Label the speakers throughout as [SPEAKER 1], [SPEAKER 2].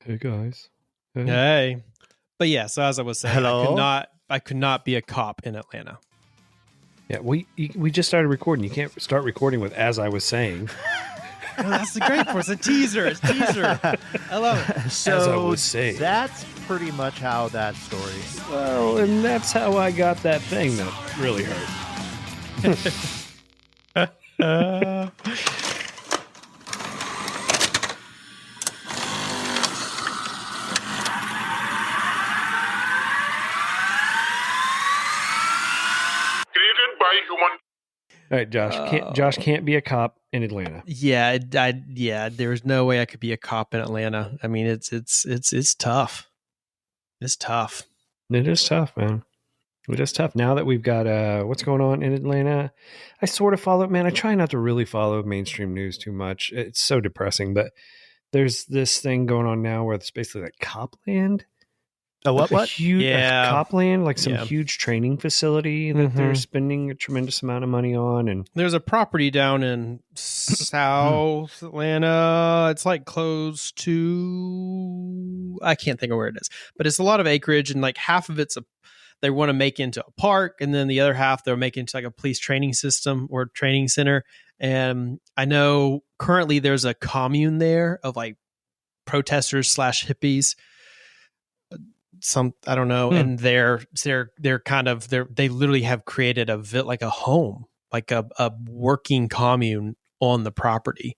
[SPEAKER 1] Hey guys.
[SPEAKER 2] Hey. But yeah, so as I was saying,
[SPEAKER 3] Hello?
[SPEAKER 2] I could not be a cop in Atlanta.
[SPEAKER 1] Yeah, we just started recording. You can't start recording with "as I was saying."
[SPEAKER 2] Oh, that's the great part. It's a teaser. It's a teaser. I love it.
[SPEAKER 3] So
[SPEAKER 1] As I was saying.
[SPEAKER 3] that's pretty much how that story.
[SPEAKER 1] Well, and that's how I got that thing that really hurt.
[SPEAKER 4] Created by human.
[SPEAKER 1] All right, Josh can't be a cop in Atlanta.
[SPEAKER 2] Yeah, there's no way I could be a cop in Atlanta. I mean, it's tough. It's tough.
[SPEAKER 1] It is tough, man. It is tough. Now that we've got what's going on in Atlanta, I sort of follow it, man. I try not to really follow mainstream news too much. It's so depressing, but there's this thing going on now where it's basically like Copland.
[SPEAKER 3] Oh, what?
[SPEAKER 1] A huge Copland, like some
[SPEAKER 2] Yeah.
[SPEAKER 1] huge training facility that they're spending a tremendous amount of money on. And
[SPEAKER 2] There's a property down in South Atlanta. It's like close to, I can't think of where it is, but it's a lot of acreage, and like half of it's they want to make into a park, and then the other half they're making into like a police training system or training center. And I know currently there's a commune there of like protesters / hippies. I don't know, and they're kind of they literally have created like a home, like a working commune on the property.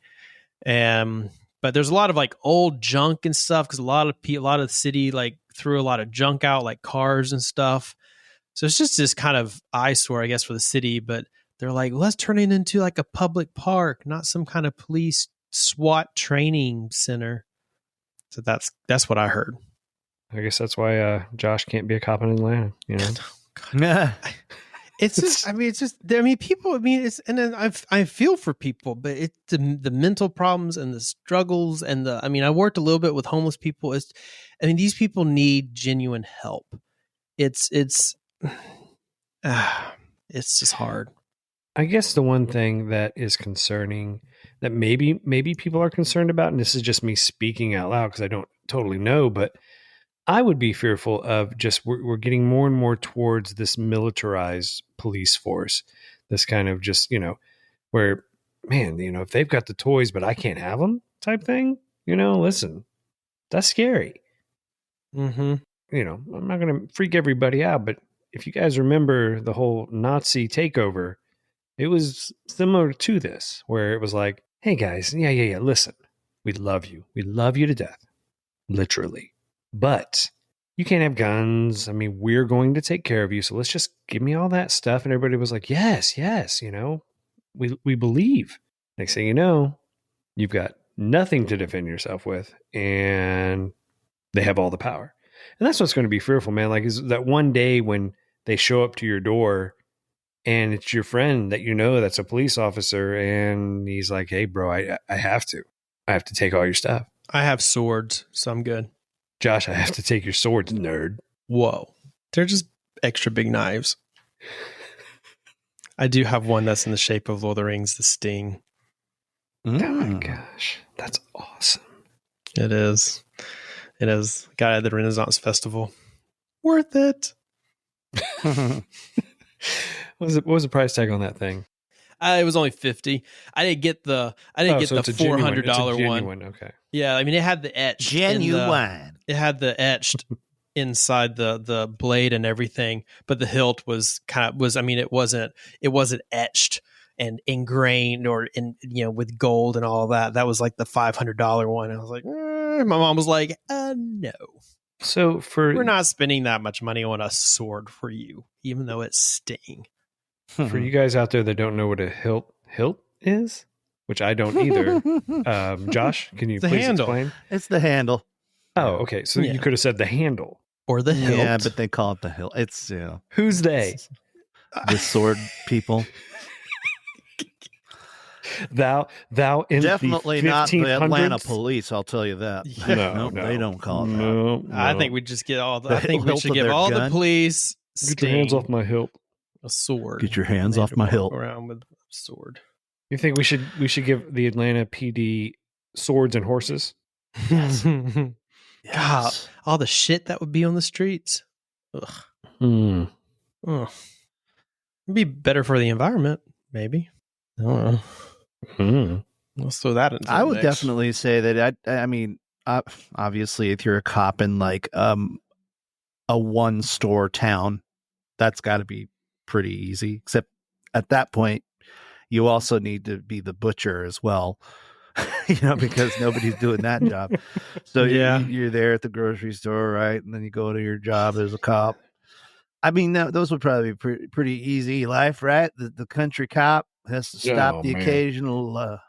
[SPEAKER 2] But there's a lot of like old junk and stuff because a lot of the city like threw a lot of junk out, like cars and stuff. So it's just this kind of eyesore, I guess, for the city. But they're like, let's turn it into like a public park, not some kind of police SWAT training center. So that's what I heard.
[SPEAKER 1] I guess that's why Josh can't be a cop in Atlanta. You know,
[SPEAKER 2] It's just, people, and then I feel for people, but it's the mental problems and the struggles and I worked a little bit with homeless people. These people need genuine help. It's just hard.
[SPEAKER 1] I guess the one thing that is concerning that maybe people are concerned about, and this is just me speaking out loud because I don't totally know, but I would be fearful of just we're getting more and more towards this militarized police force. This kind of just, where, man, if they've got the toys, but I can't have them type thing, listen, that's scary.
[SPEAKER 2] Mm-hmm.
[SPEAKER 1] I'm not going to freak everybody out, but if you guys remember the whole Nazi takeover, it was similar to this, where it was like, hey guys, yeah, listen, we love you. We love you to death. Literally. But you can't have guns. We're going to take care of you. So let's just give me all that stuff. And everybody was like, yes, we believe. Next thing you know, you've got nothing to defend yourself with, and they have all the power. And that's what's going to be fearful, man. Like, is that one day when they show up to your door and it's your friend that that's a police officer, and he's like, hey, bro, I have to take all your stuff.
[SPEAKER 2] I have swords, so I'm good.
[SPEAKER 1] Josh, I have to take your swords, nerd.
[SPEAKER 2] Whoa. They're just extra big knives. I do have one that's in the shape of Lord of the Rings, the Sting.
[SPEAKER 1] Oh my gosh. That's awesome.
[SPEAKER 2] It is. Got it at the Renaissance Festival. Worth it.
[SPEAKER 1] What was the price tag on that thing?
[SPEAKER 2] It was only $50. I didn't get the $400 one.
[SPEAKER 1] Okay.
[SPEAKER 2] Yeah, it had the etched.
[SPEAKER 3] Genuine.
[SPEAKER 2] It had the etched inside the blade and everything, but the hilt was it wasn't etched and ingrained or with gold and all that. That was like the $500 one. I was like, my mom was like, no.
[SPEAKER 1] So
[SPEAKER 2] we're not spending that much money on a sword for you, even though it's Sting.
[SPEAKER 1] For you guys out there that don't know what a hilt is, which I don't either, Josh, can you please explain?
[SPEAKER 3] It's the handle.
[SPEAKER 1] Oh, okay. So you could have said the handle.
[SPEAKER 2] Or the hilt.
[SPEAKER 3] Yeah, but they call it the hilt. It's,
[SPEAKER 1] Who's they?
[SPEAKER 3] The sword people.
[SPEAKER 1] Thou in
[SPEAKER 3] definitely
[SPEAKER 1] the
[SPEAKER 3] not the
[SPEAKER 1] 1500s?
[SPEAKER 3] Atlanta police, I'll tell you that.
[SPEAKER 1] No,
[SPEAKER 3] they don't call it that.
[SPEAKER 1] No.
[SPEAKER 2] I think we just get all
[SPEAKER 3] I think we should give
[SPEAKER 2] all
[SPEAKER 3] gun.
[SPEAKER 2] the police
[SPEAKER 1] Get your hands off my hilt.
[SPEAKER 2] a sword.
[SPEAKER 3] Get your hands off my hilt.
[SPEAKER 2] Around with a sword.
[SPEAKER 1] You think we should give the Atlanta PD swords and horses?
[SPEAKER 2] Yes. God, all the shit that would be on the streets. Ugh.
[SPEAKER 1] Hmm.
[SPEAKER 2] Ugh. It'd be better for the environment, maybe. I don't know.
[SPEAKER 1] Hmm.
[SPEAKER 2] Let's throw that into
[SPEAKER 3] I
[SPEAKER 2] the
[SPEAKER 3] would
[SPEAKER 2] mix.
[SPEAKER 3] definitely say that. I mean, obviously, if you're a cop in like a one store town, that's got to be pretty easy. Except at that point, you also need to be the butcher as well, because nobody's doing that job. So
[SPEAKER 2] Yeah.
[SPEAKER 3] you're there at the grocery store, right? And then you go to your job as a cop. I mean, those would probably be pretty easy life, right? The country cop has to stop the occasional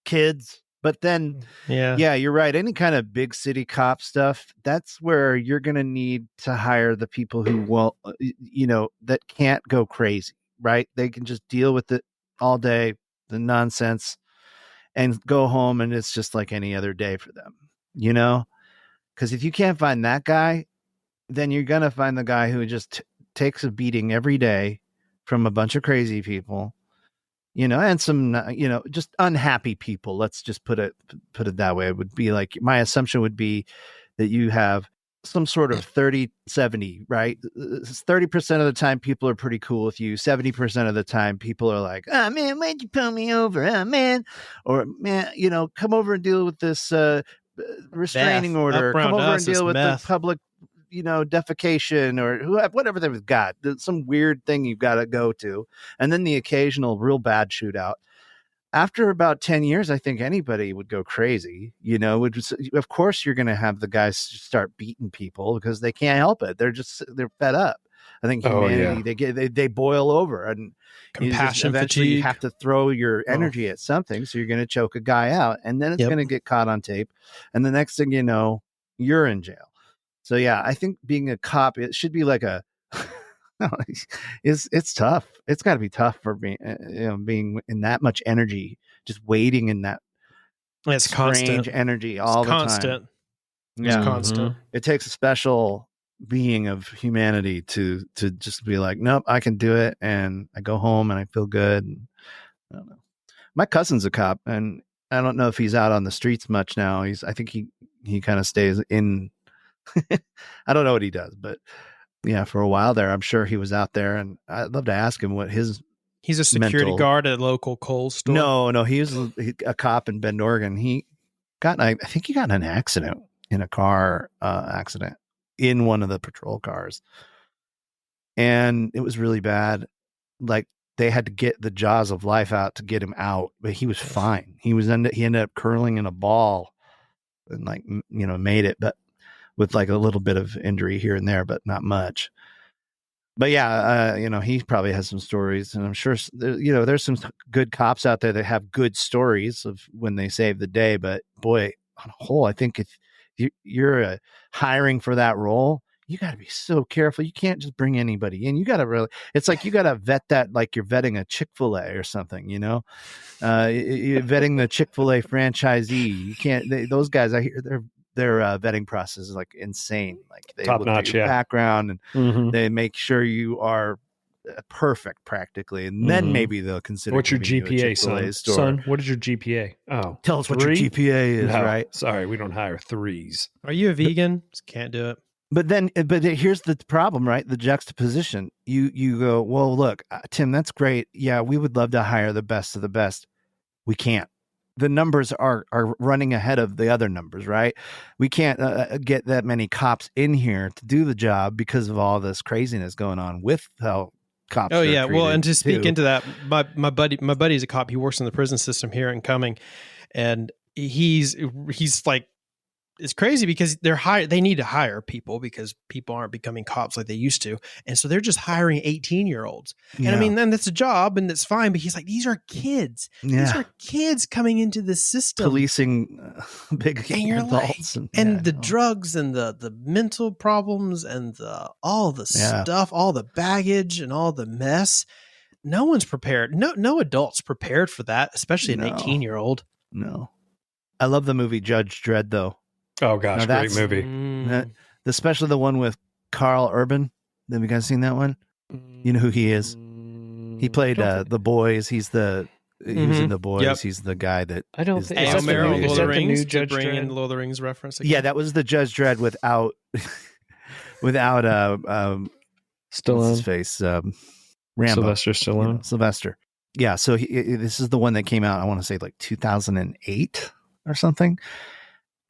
[SPEAKER 3] kids. But then, yeah, you're right. Any kind of big city cop stuff, that's where you're going to need to hire the people who won't, that can't go crazy, right? They can just deal with it all day, the nonsense, and go home. And it's just like any other day for them, because if you can't find that guy, then you're going to find the guy who just takes a beating every day from a bunch of crazy people, and some, just unhappy people. Let's just put it that way. It would be like, my assumption would be that you have some sort of 30-70, right? 30% of the time people are pretty cool with you. 70% of the time people are like, oh man, why'd you pull me over? Oh man. Or man, come over and deal with this restraining order. Come over and deal with the public defecation or whatever they've got. Some weird thing you've got to go to. And then the occasional real bad shootout. After about 10 years, I think anybody would go crazy. Of course, you're going to have the guys start beating people because they can't help it. They're fed up. I think humanity, they boil over, and
[SPEAKER 2] compassion
[SPEAKER 3] eventually
[SPEAKER 2] fatigue.
[SPEAKER 3] You have to throw your energy at something. So you're going to choke a guy out, and then it's going to get caught on tape. And the next thing you know, you're in jail. So yeah, I think being a cop, it should be like it's tough. It's got to be tough for being in that much energy, just waiting in that
[SPEAKER 2] strange
[SPEAKER 3] constant energy all the time.
[SPEAKER 2] Yeah, it's constant.
[SPEAKER 3] It takes a special being of humanity to just be like, nope, I can do it, and I go home and I feel good. And I don't know. My cousin's a cop, and I don't know if he's out on the streets much now. I think he kind of stays in. I don't know what he does, but yeah, for a while there, I'm sure he was out there, and I'd love to ask him what his.
[SPEAKER 2] He's a security guard at a local Kohl's store.
[SPEAKER 3] No, he was a cop in Bend, Oregon. I think he got in an accident, in a car accident in one of the patrol cars, and it was really bad. Like they had to get the jaws of life out to get him out, but he was fine. He ended up curling in a ball, and made it, but with like a little bit of injury here and there, but not much. But yeah, he probably has some stories, and I'm sure, there's some good cops out there that have good stories of when they save the day. But boy, on a whole, I think if you're hiring for that role, you got to be so careful. You can't just bring anybody in. You got to it's like you got to vet that like you're vetting a Chick-fil-A or something, you're vetting the Chick-fil-A franchisee. You can't, those guys, I hear their vetting process is like insane. Like they
[SPEAKER 1] top
[SPEAKER 3] look
[SPEAKER 1] notch,
[SPEAKER 3] at your background, and they make sure you are perfect practically, and then maybe they'll consider.
[SPEAKER 1] What's your GPA, son? What is your GPA? Oh,
[SPEAKER 3] tell us what your GPA is. No, right?
[SPEAKER 1] Sorry, we don't hire threes.
[SPEAKER 2] Are you a vegan? Can't do it.
[SPEAKER 3] But here's the problem, right? The juxtaposition. You go, well, look, Tim, that's great. Yeah, we would love to hire the best of the best. We can't. The numbers are running ahead of the other numbers, right? We can't get that many cops in here to do the job because of all this craziness going on with how cops.
[SPEAKER 2] Oh yeah, well, and to speak into that, my buddy's a cop. He works in the prison system here in Cumming, and he's like, it's crazy because they need to hire people because people aren't becoming cops like they used to. And so they're just hiring 18-year-olds. Yeah. And I mean, then that's a job and that's fine. But he's like, these are kids. Yeah. These are kids coming into the system.
[SPEAKER 3] Policing big adults.
[SPEAKER 2] And the drugs and the mental problems and all the stuff, all the baggage and all the mess. No one's prepared. No adult's prepared for that, especially an 18-year-old.
[SPEAKER 3] No. I love the movie Judge Dredd, though.
[SPEAKER 1] Oh gosh, great movie.
[SPEAKER 3] Especially the one with Carl Urban. Have you guys seen that one? You know who he is? He played The Boys. He's the He was in The Boys.
[SPEAKER 2] Yep.
[SPEAKER 3] He's the guy that
[SPEAKER 1] I don't
[SPEAKER 3] is
[SPEAKER 1] think
[SPEAKER 2] Hey,
[SPEAKER 1] is that the
[SPEAKER 2] Romero,
[SPEAKER 1] new-
[SPEAKER 2] Lord
[SPEAKER 1] is
[SPEAKER 2] of
[SPEAKER 1] that
[SPEAKER 2] the
[SPEAKER 1] the new
[SPEAKER 2] Rings, to
[SPEAKER 1] Judge
[SPEAKER 2] bring in
[SPEAKER 1] Dredd?
[SPEAKER 2] Lord of the Rings reference again.
[SPEAKER 3] Yeah, that was the Judge Dredd without without what's his
[SPEAKER 1] Stallone,
[SPEAKER 3] face? Rambo.
[SPEAKER 1] Sylvester Stallone.
[SPEAKER 3] Sylvester. Yeah, so this is the one that came out, I want to say like 2008 or something.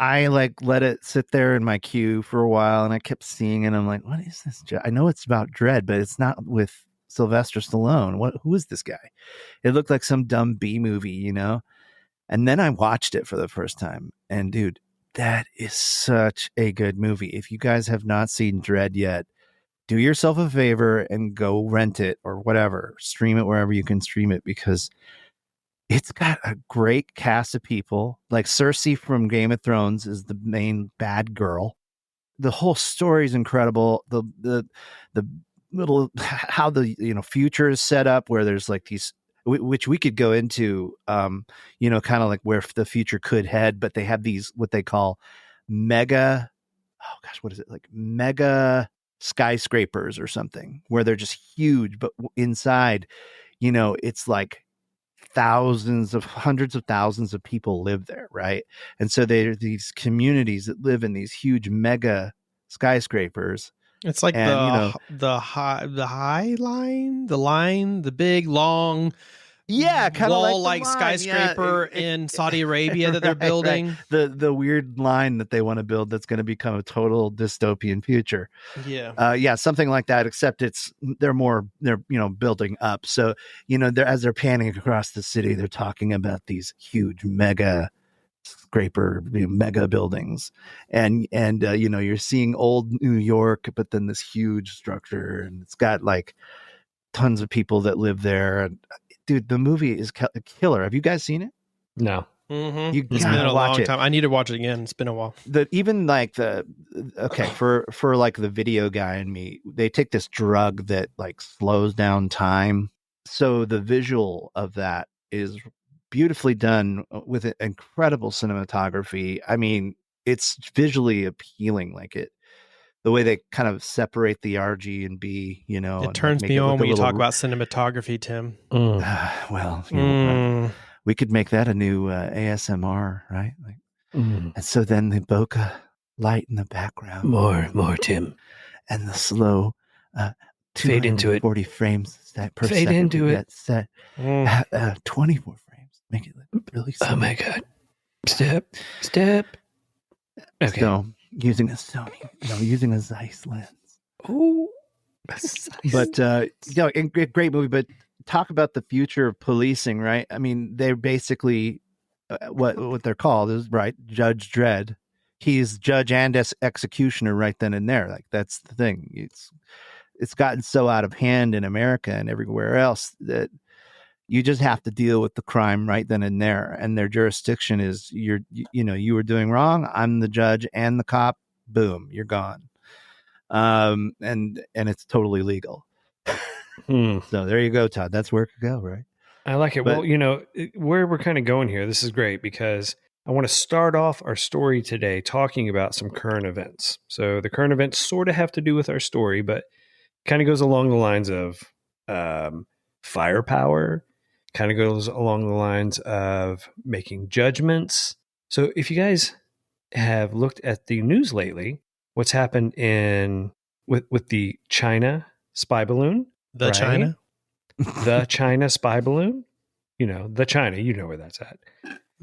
[SPEAKER 3] I like let it sit there in my queue for a while, and I kept seeing it. I'm like, what is this? I know it's about Dredd, but it's not with Sylvester Stallone. Who is this guy? It looked like some dumb B movie, you know? And then I watched it for the first time, and dude, that is such a good movie. If you guys have not seen Dredd yet, do yourself a favor and go rent it or whatever. Stream it wherever you can stream it, because it's got a great cast of people. Like Cersei from Game of Thrones is the main bad girl. The whole story is incredible. The little how the future is set up, where there's like these, which we could go into, kind of like where the future could head. But they have these what they call mega, oh gosh, what is it, like mega skyscrapers or something, where they're just huge, but inside, it's like hundreds of thousands of people live there, right? And so there are these communities that live in these huge mega skyscrapers.
[SPEAKER 2] It's like
[SPEAKER 3] And,
[SPEAKER 2] the high line, the big long
[SPEAKER 3] yeah, kind of
[SPEAKER 2] wall
[SPEAKER 3] like
[SPEAKER 2] like skyscraper in Saudi Arabia that they're
[SPEAKER 3] right,
[SPEAKER 2] building.
[SPEAKER 3] right. The weird line that they want to build that's going to become a total dystopian future.
[SPEAKER 2] Yeah.
[SPEAKER 3] Something like that, except they're building up. So, as they're panning across the city, they're talking about these huge mega scraper, mega buildings. And you're seeing old New York, but then this huge structure, and it's got like tons of people that live there. And dude, the movie is a killer. Have you guys seen it?
[SPEAKER 1] No.
[SPEAKER 2] Mm-hmm.
[SPEAKER 3] You
[SPEAKER 2] It's
[SPEAKER 3] gotta
[SPEAKER 2] been a
[SPEAKER 3] watch
[SPEAKER 2] long
[SPEAKER 3] it.
[SPEAKER 2] time. I need to watch it again. It's been a while.
[SPEAKER 3] For like the video guy in me, they take this drug that like slows down time. So the visual of that is beautifully done with incredible cinematography. I mean, it's visually appealing, the way they kind of separate the RG and B,
[SPEAKER 2] It turns me on when you talk about cinematography, Tim.
[SPEAKER 3] We could make that a new ASMR, right? And so then the bokeh light in the background.
[SPEAKER 1] More, Tim.
[SPEAKER 3] And the slow
[SPEAKER 1] fade into it.
[SPEAKER 3] 40 frames per
[SPEAKER 1] fade
[SPEAKER 3] second.
[SPEAKER 1] Into it.
[SPEAKER 3] Set 24 frames. Make it really slow.
[SPEAKER 1] Oh my God. Step. Okay.
[SPEAKER 3] So using a Sony, using a Zeiss lens.
[SPEAKER 1] Oh,
[SPEAKER 3] but great movie. But talk about the future of policing, right? I mean, they're basically what they're called is right. Judge Dredd. He's judge and executioner right then and there. Like that's the thing. It's gotten so out of hand in America and everywhere else that you just have to deal with the crime right then and there. And their jurisdiction is you were doing wrong. I'm the judge and the cop. Boom, you're gone. And it's totally legal. So there you go, Todd. That's where it could go, right?
[SPEAKER 1] I like it. But, where we're kind of going here, this is great because I want to start off our story today talking about some current events. So the current events sort of have to do with our story, but kind of goes along the lines of firepower, kind of goes along the lines of making judgments. So if you guys have looked at the news lately, what's happened with the China spy balloon?
[SPEAKER 2] The China
[SPEAKER 1] spy balloon? The China, where that's at.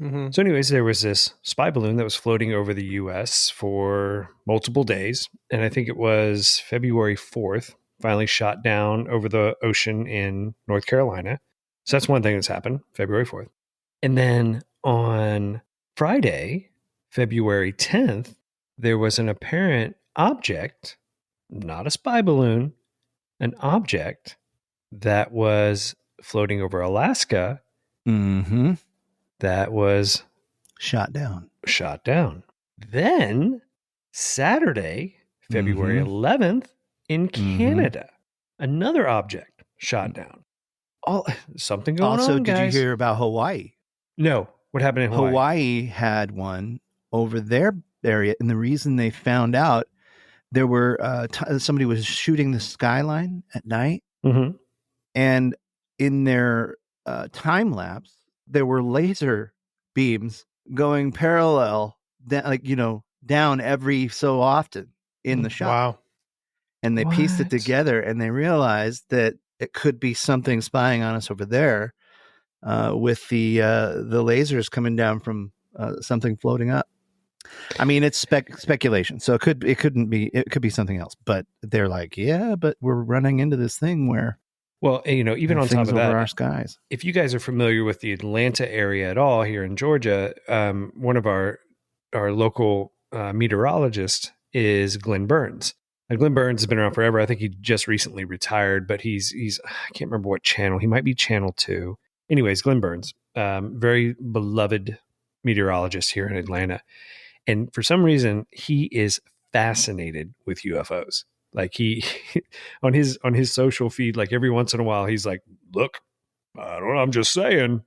[SPEAKER 2] Mm-hmm.
[SPEAKER 1] So anyways, there was this spy balloon that was floating over the U.S. for multiple days. And I think it was February 4th, finally shot down over the ocean in North Carolina. So that's one thing that's happened, February 4th. And then on Friday, February 10th, there was an apparent object, not a spy balloon, an object that was floating over Alaska.
[SPEAKER 3] Mm-hmm.
[SPEAKER 1] That was
[SPEAKER 3] shot down.
[SPEAKER 1] Then Saturday, February 11th, in Canada, another object shot down. Something going on, guys.
[SPEAKER 3] Did you hear about Hawaii?
[SPEAKER 1] No. What happened in Hawaii?
[SPEAKER 3] Hawaii had one over their area, and the reason they found out, there were somebody was shooting the skyline at night, and in their time lapse, there were laser beams going parallel, down every so often in the shot.
[SPEAKER 2] Wow.
[SPEAKER 3] And they pieced it
[SPEAKER 1] What?
[SPEAKER 3] together, and they realized that it could be something spying on us over there, with the lasers coming down from something floating up. I mean, it's speculation, so it could be something else. But they're like, yeah, but we're running into this thing where,
[SPEAKER 1] Well, even on top
[SPEAKER 3] things
[SPEAKER 1] of
[SPEAKER 3] over
[SPEAKER 1] that,
[SPEAKER 3] our skies.
[SPEAKER 1] if you guys are familiar with the Atlanta area at all here in Georgia, one of our local meteorologists is Glenn Burns. Now, Glenn Burns has been around forever. I think he just recently retired, but he's I can't remember what channel. He might be Channel 2. Anyways, Glenn Burns, very beloved meteorologist here in Atlanta. And for some reason, he is fascinated with UFOs. Like he on his social feed, like every once in a while, he's like, "Look, I don't know, I'm just saying,"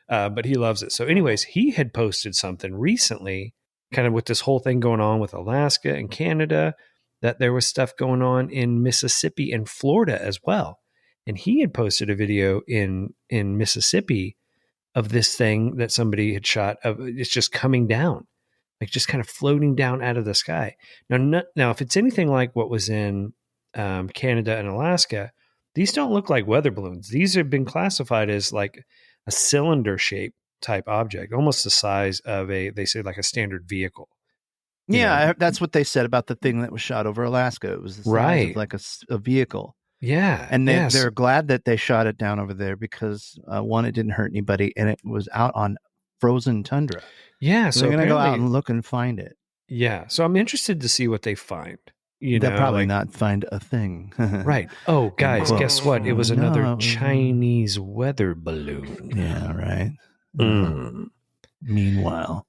[SPEAKER 1] but he loves it. So, anyways, he had posted something recently, kind of with this whole thing going on with Alaska and Canada, that there was stuff going on in Mississippi and Florida as well. And he had posted a video in Mississippi of this thing that somebody had shot. It's just coming down, like just kind of floating down out of the sky. Now, if it's anything like what was in Canada and Alaska, these don't look like weather balloons. These have been classified as like a cylinder shape type object, almost the size of they say like a standard vehicle.
[SPEAKER 3] Yeah, that's what they said about the thing that was shot over Alaska. It was the size of like a vehicle.
[SPEAKER 1] Yeah.
[SPEAKER 3] And they're glad that they shot it down over there because, one, it didn't hurt anybody, and it was out on frozen tundra.
[SPEAKER 1] Yeah.
[SPEAKER 3] So they're going to go out and look and find it.
[SPEAKER 1] Yeah. So I'm interested to see what they find.
[SPEAKER 3] They'll probably not find a thing.
[SPEAKER 1] Right. Oh, guys, guess what? It was another Chinese weather balloon.
[SPEAKER 3] Yeah, right. Meanwhile.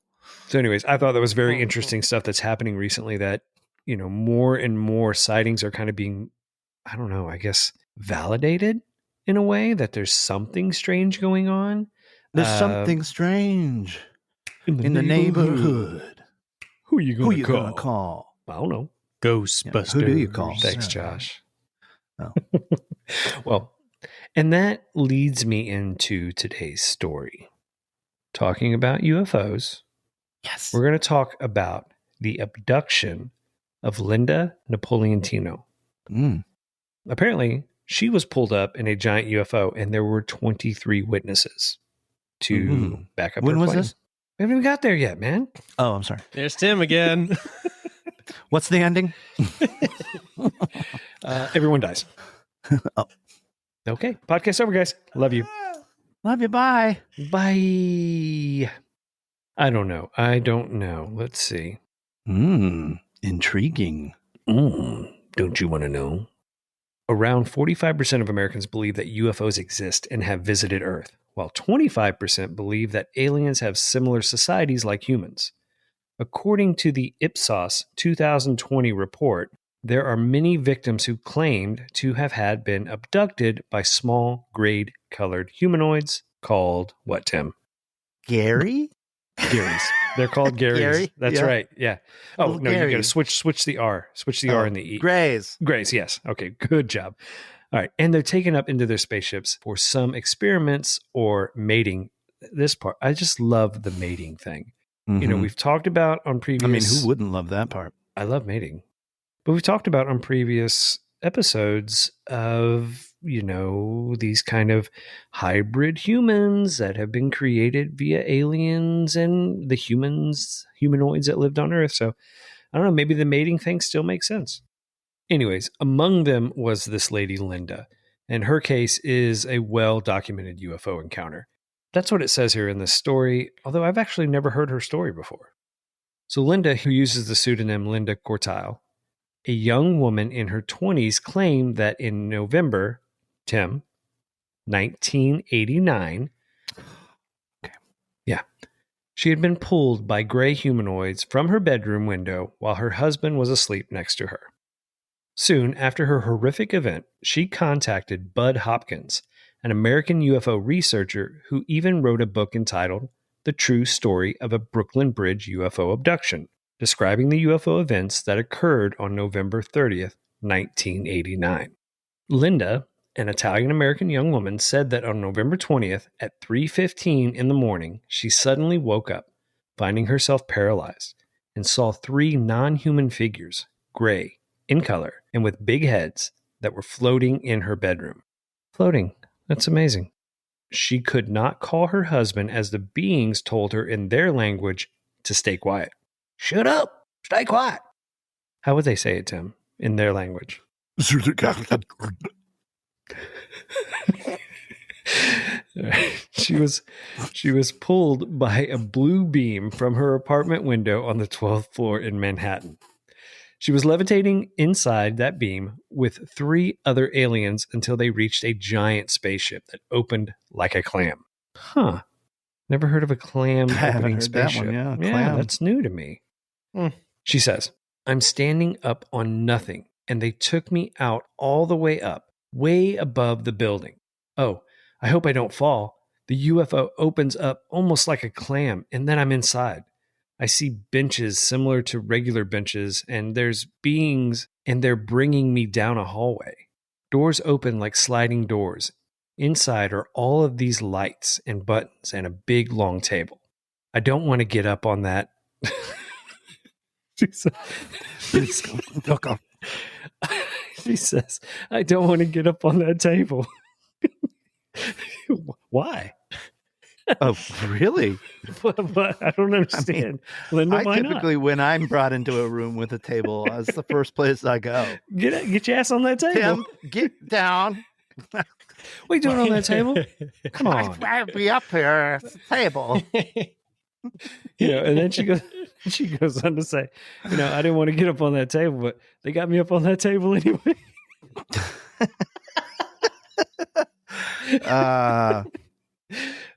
[SPEAKER 1] So anyways, I thought that was very interesting stuff that's happening recently, that, more and more sightings are kind of being, I don't know, I guess, validated in a way that there's something strange going on.
[SPEAKER 3] There's something strange in the neighborhood.
[SPEAKER 1] Who are you going to
[SPEAKER 3] call?
[SPEAKER 1] I don't know.
[SPEAKER 2] Ghostbusters.
[SPEAKER 3] Who do you call?
[SPEAKER 1] Thanks, Josh.
[SPEAKER 3] Oh.
[SPEAKER 1] Well, and that leads me into today's story. Talking about UFOs.
[SPEAKER 3] Yes.
[SPEAKER 1] We're going to talk about the abduction of Linda Napolitano. Apparently, she was pulled up in a giant UFO, and there were 23 witnesses to back up.
[SPEAKER 3] When was
[SPEAKER 1] plane.
[SPEAKER 3] this?
[SPEAKER 1] We haven't even got there yet, man.
[SPEAKER 3] Oh, I'm sorry.
[SPEAKER 2] There's Tim again.
[SPEAKER 3] What's the ending?
[SPEAKER 1] Everyone dies.
[SPEAKER 3] Oh.
[SPEAKER 1] Okay. Podcast over, guys. Love you.
[SPEAKER 3] Love you. Bye.
[SPEAKER 1] Bye. I don't know. Let's see.
[SPEAKER 3] Intriguing.
[SPEAKER 1] Don't you want to know? Around 45% of Americans believe that UFOs exist and have visited Earth, while 25% believe that aliens have similar societies like humans. According to the Ipsos 2020 report, there are many victims who claimed to have been abducted by small, grade-colored humanoids called what, Tim?
[SPEAKER 3] Gary?
[SPEAKER 1] Garys. They're called Garys.
[SPEAKER 3] Gary?
[SPEAKER 1] That's
[SPEAKER 3] Yeah.
[SPEAKER 1] right. Yeah. Oh,
[SPEAKER 3] Little
[SPEAKER 1] no, you
[SPEAKER 3] Gary.
[SPEAKER 1] got to switch the R. Switch the R in the E.
[SPEAKER 3] Grays.
[SPEAKER 1] Grays, yes. Okay, good job. All right. And they're taken up into their spaceships for some experiments or mating. This part, I just love the mating thing. We've talked about on previous...
[SPEAKER 3] I mean, who wouldn't love that part?
[SPEAKER 1] I love mating. But we've talked about on previous episodes of, these kind of hybrid humans that have been created via aliens and the humanoids that lived on Earth. So I don't know, maybe the mating thing still makes sense. Anyways, among them was this lady, Linda, and her case is a well-documented UFO encounter. That's what it says here in this story, although I've actually never heard her story before. So Linda, who uses the pseudonym Linda Cortile, a young woman in her 20s, claimed that in November, Tim, 1989, she had been pulled by gray humanoids from her bedroom window while her husband was asleep next to her. Soon after her horrific event, she contacted Bud Hopkins, an American UFO researcher who even wrote a book entitled The True Story of a Brooklyn Bridge UFO Abduction, describing the UFO events that occurred on November 30th, 1989. Linda An Italian-American young woman said that on November 20th at 3:15 in the morning, she suddenly woke up, finding herself paralyzed, and saw 3 non-human figures, gray, in color, and with big heads, that were floating in her bedroom. Floating. That's amazing. She could not call her husband as the beings told her in their language to stay quiet. Shut up! Stay quiet! How would they say it, Tim, in their language? She was pulled by a blue beam from her apartment window on the 12th floor in Manhattan. She was levitating inside that beam with 3 other aliens until they reached a giant spaceship that opened like a clam. Huh. Never heard of a clam opening spaceship.
[SPEAKER 3] That one,
[SPEAKER 1] yeah, that's new to me. She says, I'm standing up on nothing, and they took me out all the way up, way above the building. Oh, I hope I don't fall. The UFO opens up almost like a clam, and then I'm inside. I see benches similar to regular benches, and there's beings, and they're bringing me down a hallway. Doors open like sliding doors. Inside are all of these lights and buttons and a big long table. I don't want to get up on that. She says, I don't want to get up on that table. Why?
[SPEAKER 3] Oh, really?
[SPEAKER 1] But I don't understand. Linda,
[SPEAKER 3] I typically, when I'm brought into a room with a table, that's the first place I go.
[SPEAKER 1] Get your ass on that table.
[SPEAKER 3] Tim, get down.
[SPEAKER 1] What are you doing on that table? Come on.
[SPEAKER 3] I'll be up here at the table.
[SPEAKER 1] And then she goes on to say, I didn't want to get up on that table, but they got me up on that table anyway.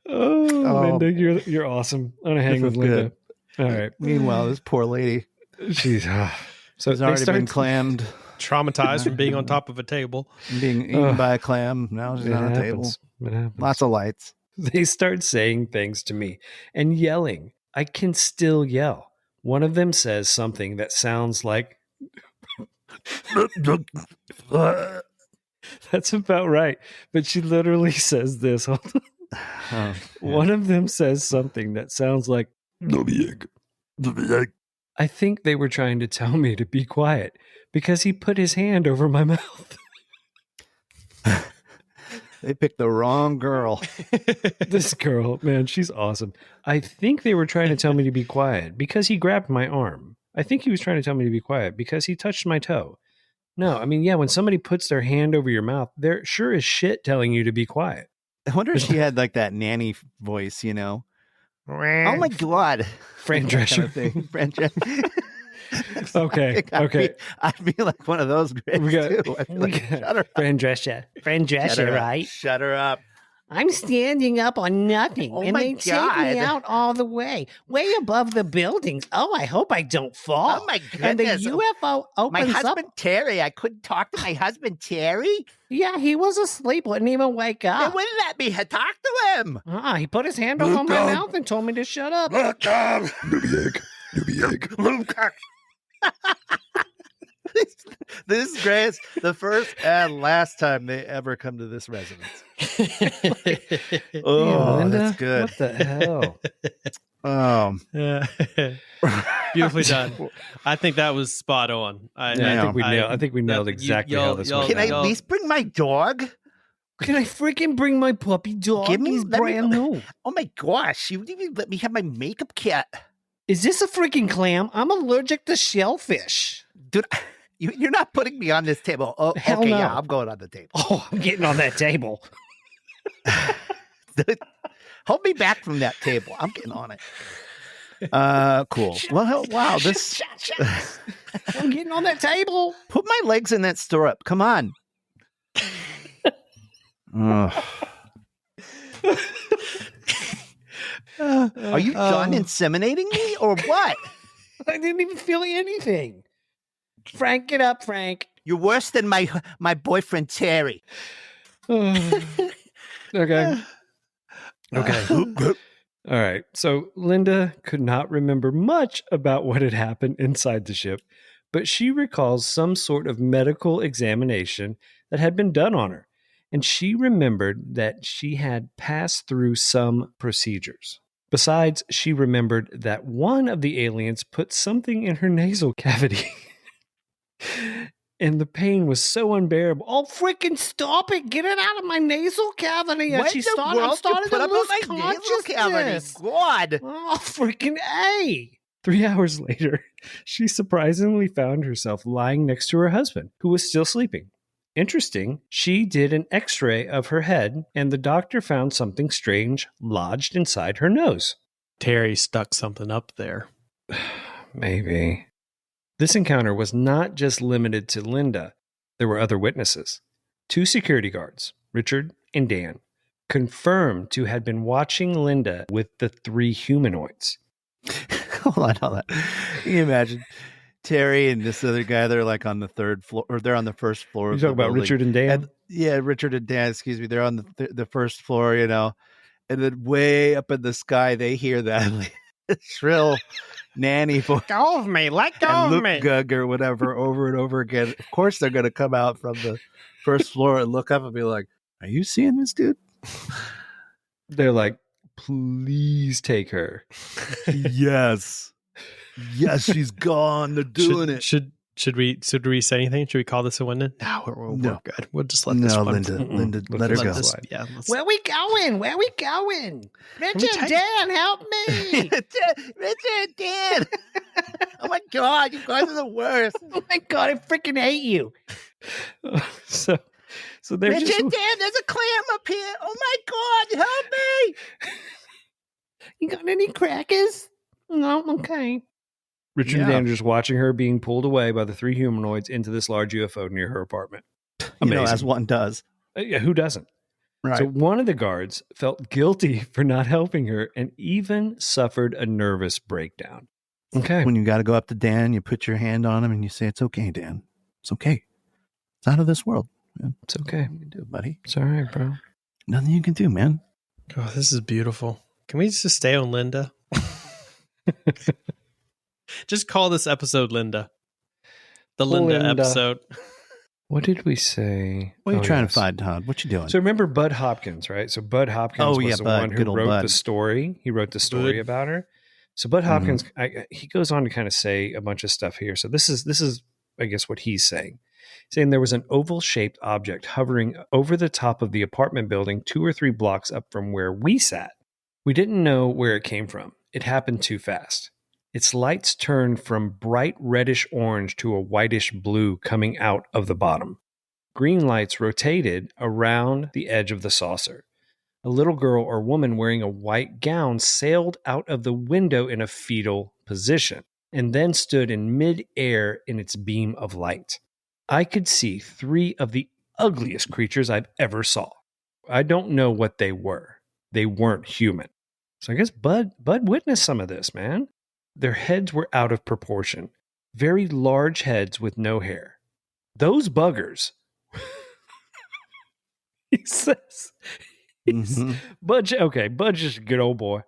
[SPEAKER 1] Linda, you're awesome. I'm gonna hang with Linda. All right.
[SPEAKER 3] Meanwhile, this poor lady,
[SPEAKER 1] she's
[SPEAKER 3] already been clammed,
[SPEAKER 2] traumatized from being on top of a table,
[SPEAKER 3] being eaten by a clam. Now she's on a table.
[SPEAKER 1] It happens.
[SPEAKER 3] Lots of lights.
[SPEAKER 1] They start saying things to me and yelling. I can still yell. One of them says something that sounds like that's about right. But she literally says this. Hold on. One of them says something that sounds like I think they were trying to tell me to be quiet because he put his hand over my mouth.
[SPEAKER 3] They picked the wrong girl.
[SPEAKER 1] This girl, man, she's awesome. I think they were trying to tell me to be quiet because he grabbed my arm. I think he was trying to tell me to be quiet because he touched my toe. No, I mean, yeah, when somebody puts their hand over your mouth, they're sure as shit telling you to be quiet.
[SPEAKER 3] I wonder if she had like that nanny voice, Oh my God.
[SPEAKER 1] Fran Drescher.
[SPEAKER 3] Fran Drescher.
[SPEAKER 1] Okay.
[SPEAKER 3] I'd be like one of those grades too. Shut her up.
[SPEAKER 1] Fran Drescher, right?
[SPEAKER 3] Shut her up.
[SPEAKER 5] I'm standing up on nothing, and they take me out all the way above the buildings. Oh, I hope I don't fall.
[SPEAKER 3] Oh my goodness!
[SPEAKER 5] And the UFO opens
[SPEAKER 3] my husband
[SPEAKER 5] up.
[SPEAKER 3] Terry. I couldn't talk to my husband Terry.
[SPEAKER 5] Yeah, he was asleep. Wouldn't even wake
[SPEAKER 3] They
[SPEAKER 5] up.
[SPEAKER 3] wouldn't let me talk to him.
[SPEAKER 5] He put his hand over my mouth and told me to shut up.
[SPEAKER 3] Newbie egg. This is great. The first and last time they ever come to this residence.
[SPEAKER 1] Linda,
[SPEAKER 3] that's good.
[SPEAKER 1] What the hell?
[SPEAKER 2] Beautifully done. I think that was spot on. I
[SPEAKER 1] think we nailed exactly how this went.
[SPEAKER 3] Can I at least bring my dog?
[SPEAKER 5] Can I freaking bring my puppy dog? He's brand new.
[SPEAKER 3] Oh my gosh! You didn't even let me have my makeup kit.
[SPEAKER 5] Is this a freaking clam? I'm allergic to shellfish.
[SPEAKER 3] Dude, you're not putting me on this table. Oh,
[SPEAKER 5] Hell
[SPEAKER 3] okay,
[SPEAKER 5] no.
[SPEAKER 3] yeah, I'm going on the table.
[SPEAKER 5] Oh, I'm getting on that table.
[SPEAKER 3] Hold me back from that table. I'm getting on it. Cool. Well, wow. This.
[SPEAKER 5] I'm getting on that table.
[SPEAKER 3] Put my legs in that stirrup. Come on. Are you done inseminating me or what?
[SPEAKER 5] I didn't even feel anything. Frank, get up, Frank.
[SPEAKER 3] You're worse than my boyfriend Terry.
[SPEAKER 1] Okay. All right. So Linda could not remember much about what had happened inside the ship, but she recalls some sort of medical examination that had been done on her. and she remembered that she had passed through some procedures. Besides, she remembered that one of the aliens put something in her nasal cavity. And the pain was so unbearable. Oh, freaking stop it. Get it out of my nasal cavity. And I'm starting to lose consciousness.
[SPEAKER 3] God.
[SPEAKER 1] Oh, freaking A. 3 hours later, she surprisingly found herself lying next to her husband, who was still sleeping. Interesting, she did an x-ray of her head, and the doctor found something strange lodged inside her nose.
[SPEAKER 2] Terry stuck something up there.
[SPEAKER 1] Maybe. This encounter was not just limited to Linda. There were other witnesses. 2 security guards, Richard and Dan, confirmed to have been watching Linda with the 3 humanoids.
[SPEAKER 3] Hold on. Can you imagine Terry and this other guy? They're like on the 3rd floor, or they're on the 1st floor.
[SPEAKER 1] You talking about
[SPEAKER 3] building.
[SPEAKER 1] Richard and Dan?
[SPEAKER 3] Richard and Dan, excuse me. They're on the 1st floor, and then way up in the sky, they hear that shrill nanny voice.
[SPEAKER 2] Let go of me. Let go
[SPEAKER 3] of
[SPEAKER 2] me.
[SPEAKER 3] Luke Gug or whatever over and over again. Of course, they're going to come out from the 1st floor and look up and be like, "Are you seeing this dude?"
[SPEAKER 1] They're like, "Please take her."
[SPEAKER 3] Yes, she's gone. They're doing it.
[SPEAKER 2] Should we say anything? Should we call this a win? No, we're good. We'll just let this one.
[SPEAKER 3] Linda, let her go.
[SPEAKER 5] Where we going? Richard, Dan, help me.
[SPEAKER 3] Richard, Dan. Oh my God, you guys are the worst.
[SPEAKER 5] Oh my God, I freaking hate you.
[SPEAKER 1] So they're
[SPEAKER 3] Richard,
[SPEAKER 1] just...
[SPEAKER 3] Dan, there's a clam up here. Oh my God, help me.
[SPEAKER 5] You got any crackers? No, okay.
[SPEAKER 1] Richard and Dan are just watching her being pulled away by the 3 humanoids into this large UFO near her apartment. Amazing.
[SPEAKER 3] As one does.
[SPEAKER 1] Yeah, who doesn't?
[SPEAKER 3] Right.
[SPEAKER 1] So one of the guards felt guilty for not helping her and even suffered a nervous breakdown. Okay.
[SPEAKER 3] When you got to go up to Dan, you put your hand on him and you say, "It's okay, Dan. It's okay. It's out of this world. Man.
[SPEAKER 1] It's okay.
[SPEAKER 3] Nothing you can do, buddy.
[SPEAKER 1] It's all right, bro.
[SPEAKER 3] Nothing you can do, man."
[SPEAKER 2] Oh, this is beautiful. Can we just stay on Linda? Just call this episode Linda. The Linda episode.
[SPEAKER 1] What did we say?
[SPEAKER 3] What are you trying to find, Todd? What you doing?
[SPEAKER 1] So remember Bud Hopkins, right? So Bud Hopkins was the one who wrote the story. He wrote the story about her. So Bud Hopkins, he goes on to kind of say a bunch of stuff here. So this is, I guess, what he's saying. Saying there was an oval-shaped object hovering over the top of the apartment building 2 or 3 blocks up from where we sat. We didn't know where it came from. It happened too fast. Its lights turned from bright reddish orange to a whitish blue coming out of the bottom. Green lights rotated around the edge of the saucer. A little girl or woman wearing a white gown sailed out of the window in a fetal position and then stood in mid-air in its beam of light. I could see 3 of the ugliest creatures I've ever saw. I don't know what they were. They weren't human. So I guess Bud witnessed some of this, man. Their heads were out of proportion. Very large heads with no hair. Those buggers. He says. Bud's just a good old boy.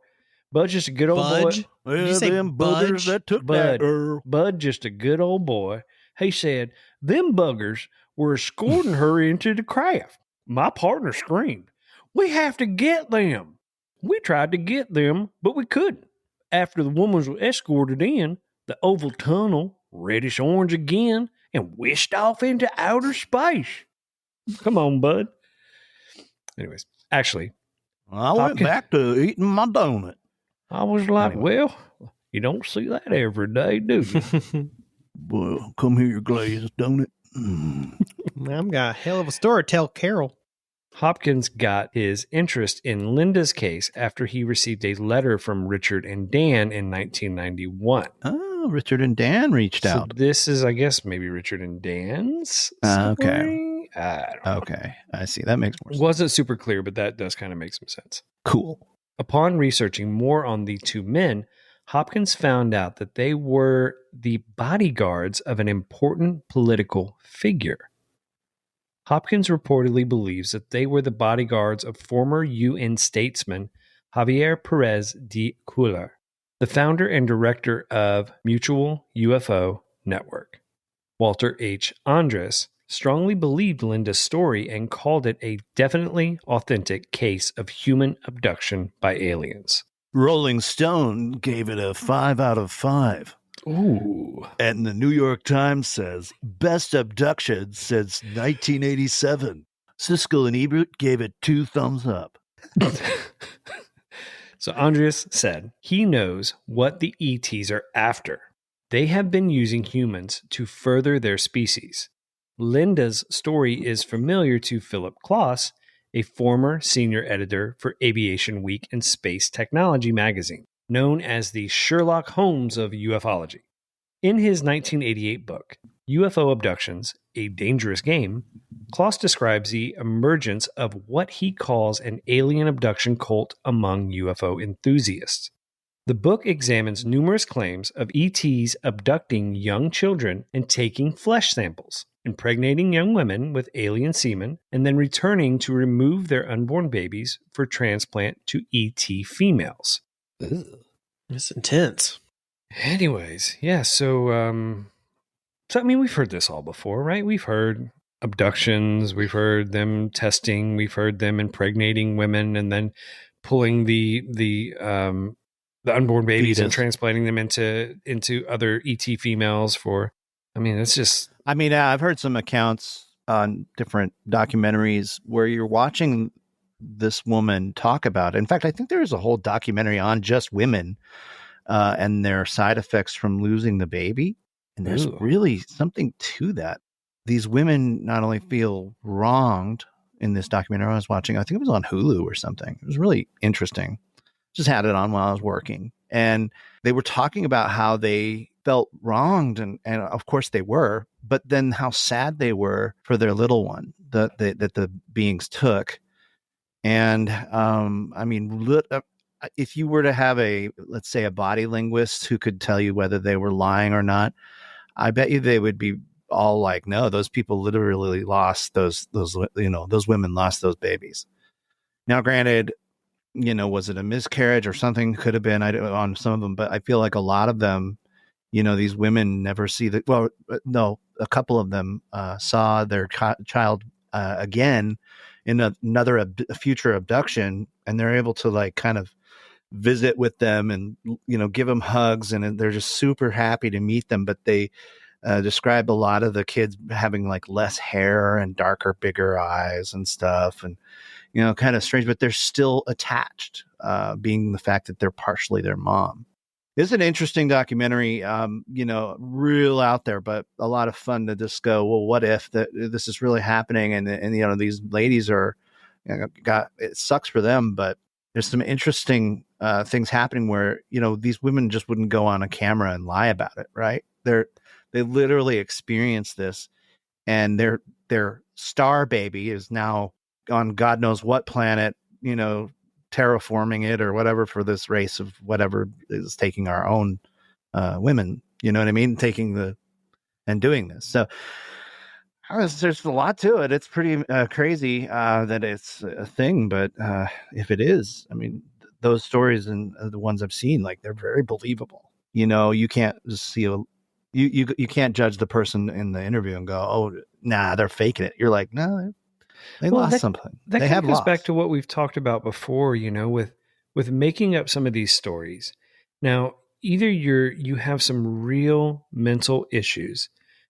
[SPEAKER 1] Bud's just a good old boy.
[SPEAKER 3] Well, them buggers that took that.
[SPEAKER 1] Bud just a good old boy. He said, them buggers were escorting her into the craft. My partner screamed, "We have to get them." We tried to get them, but we couldn't. After the woman was escorted in, the oval tunnel, reddish orange again, and whisked off into outer space. Come on, Bud. Anyways, actually,
[SPEAKER 3] I went back to eating my donut.
[SPEAKER 1] I was like, well, you don't see that every day, do you?
[SPEAKER 3] Well, come here, glazed donut.
[SPEAKER 2] I've got a hell of a story to tell Carol.
[SPEAKER 1] Hopkins got his interest in Linda's case after he received a letter from Richard and Dan in 1991.
[SPEAKER 3] Oh, Richard and Dan reached out.
[SPEAKER 1] This is, I guess, maybe Richard and Dan's story?
[SPEAKER 3] Okay.
[SPEAKER 1] I don't know.
[SPEAKER 3] Okay. I see. That makes more sense.
[SPEAKER 1] Wasn't super clear, but that does kind of make some sense.
[SPEAKER 3] Cool.
[SPEAKER 1] Upon researching more on the 2 men, Hopkins found out that they were the bodyguards of an important political figure. Hopkins reportedly believes that they were the bodyguards of former UN statesman Javier Perez de Cuellar, the founder and director of Mutual UFO Network, Walter H. Andres, strongly believed Linda's story and called it a definitely authentic case of human abduction by aliens.
[SPEAKER 3] Rolling Stone gave it a 5 out of 5.
[SPEAKER 1] Ooh.
[SPEAKER 3] And the New York Times says, best abduction since 1987. Siskel and Ebert gave it 2 thumbs up.
[SPEAKER 1] So Andreas said he knows what the ETs are after. They have been using humans to further their species. Linda's story is familiar to Philip Klaus, a former senior editor for Aviation Week and Space Technology magazine, known as the Sherlock Holmes of ufology. In his 1988 book, UFO Abductions, A Dangerous Game, Klaus describes the emergence of what he calls an alien abduction cult among UFO enthusiasts. The book examines numerous claims of ETs abducting young children and taking flesh samples, impregnating young women with alien semen, and then returning to remove their unborn babies for transplant to ET females.
[SPEAKER 2] Ugh. It's intense.
[SPEAKER 1] Anyways, yeah, so I mean, we've heard this all before, right? We've heard abductions, we've heard them testing, we've heard them impregnating women and then pulling the unborn babies and transplanting them into other ET females for. I mean, it's just.
[SPEAKER 3] I mean, I've heard some accounts on different documentaries where you're watching this woman talk about it. In fact, I think there is a whole documentary on just women and their side effects from losing the baby. And there's really something to that. These women not only feel wronged in this documentary I was watching, I think it was on Hulu or something. It was really interesting. Just had it on while I was working. And they were talking about how they felt wronged. And of course they were, but then how sad they were for their little one that the beings took. And I mean, if you were to have let's say a body linguist who could tell you whether they were lying or not, I bet you they would be all like, no, those people literally lost those women lost those babies. Now, granted, was it a miscarriage or something? Could have been on some of them, but I feel like a lot of them, these women never see no, a couple of them saw their child again in another future abduction, and they're able to like kind of visit with them and give them hugs, and they're just super happy to meet them. But they describe a lot of the kids having like less hair and darker, bigger eyes and stuff, and kind of strange, but they're still attached, being the fact that they're partially their mom. It's an interesting documentary, real out there, but a lot of fun to just go, well, what if this is really happening? And these ladies it sucks for them, but there's some interesting things happening where, these women just wouldn't go on a camera and lie about it. Right. They literally experience this, and their star baby is now on God knows what planet, terraforming it or whatever for this race of whatever is taking our own women, you know what I mean? And doing this. So there's a lot to it. It's pretty crazy that it's a thing, but if it is, I mean, those stories and the ones I've seen, like, they're very believable. You can't just see you can't judge the person in the interview and go, oh, nah, they're faking it. You're like, no, they lost something.
[SPEAKER 1] That kind of goes back to what we've talked about before, with making up some of these stories. Now, either you have some real mental issues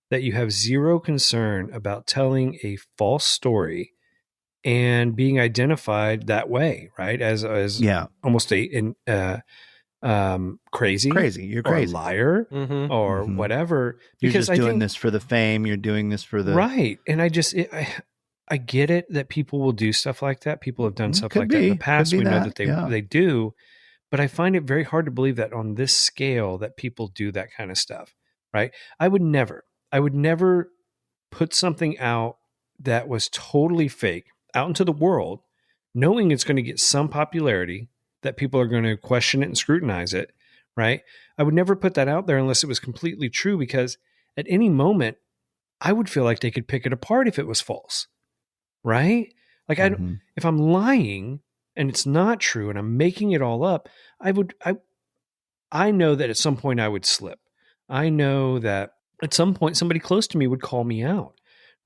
[SPEAKER 1] that you have zero concern about telling a false story and being identified that way, right? As almost crazy.
[SPEAKER 3] You're crazy,
[SPEAKER 1] or a liar, or whatever.
[SPEAKER 3] You're just doing this for the fame. You're doing this for the
[SPEAKER 1] right. And I get it that people will do stuff like that. People have done stuff like that in the past. We know that they do, but I find it very hard to believe that on this scale that people do that kind of stuff. Right? I would never put something out that was totally fake out into the world, knowing it's going to get some popularity, that people are going to question it and scrutinize it. Right? I would never put that out there unless it was completely true, because at any moment I would feel like they could pick it apart if it was false. Right? Like, if I'm lying and it's not true and I'm making it all up, I know that at some point I would slip. I know that at some point somebody close to me would call me out.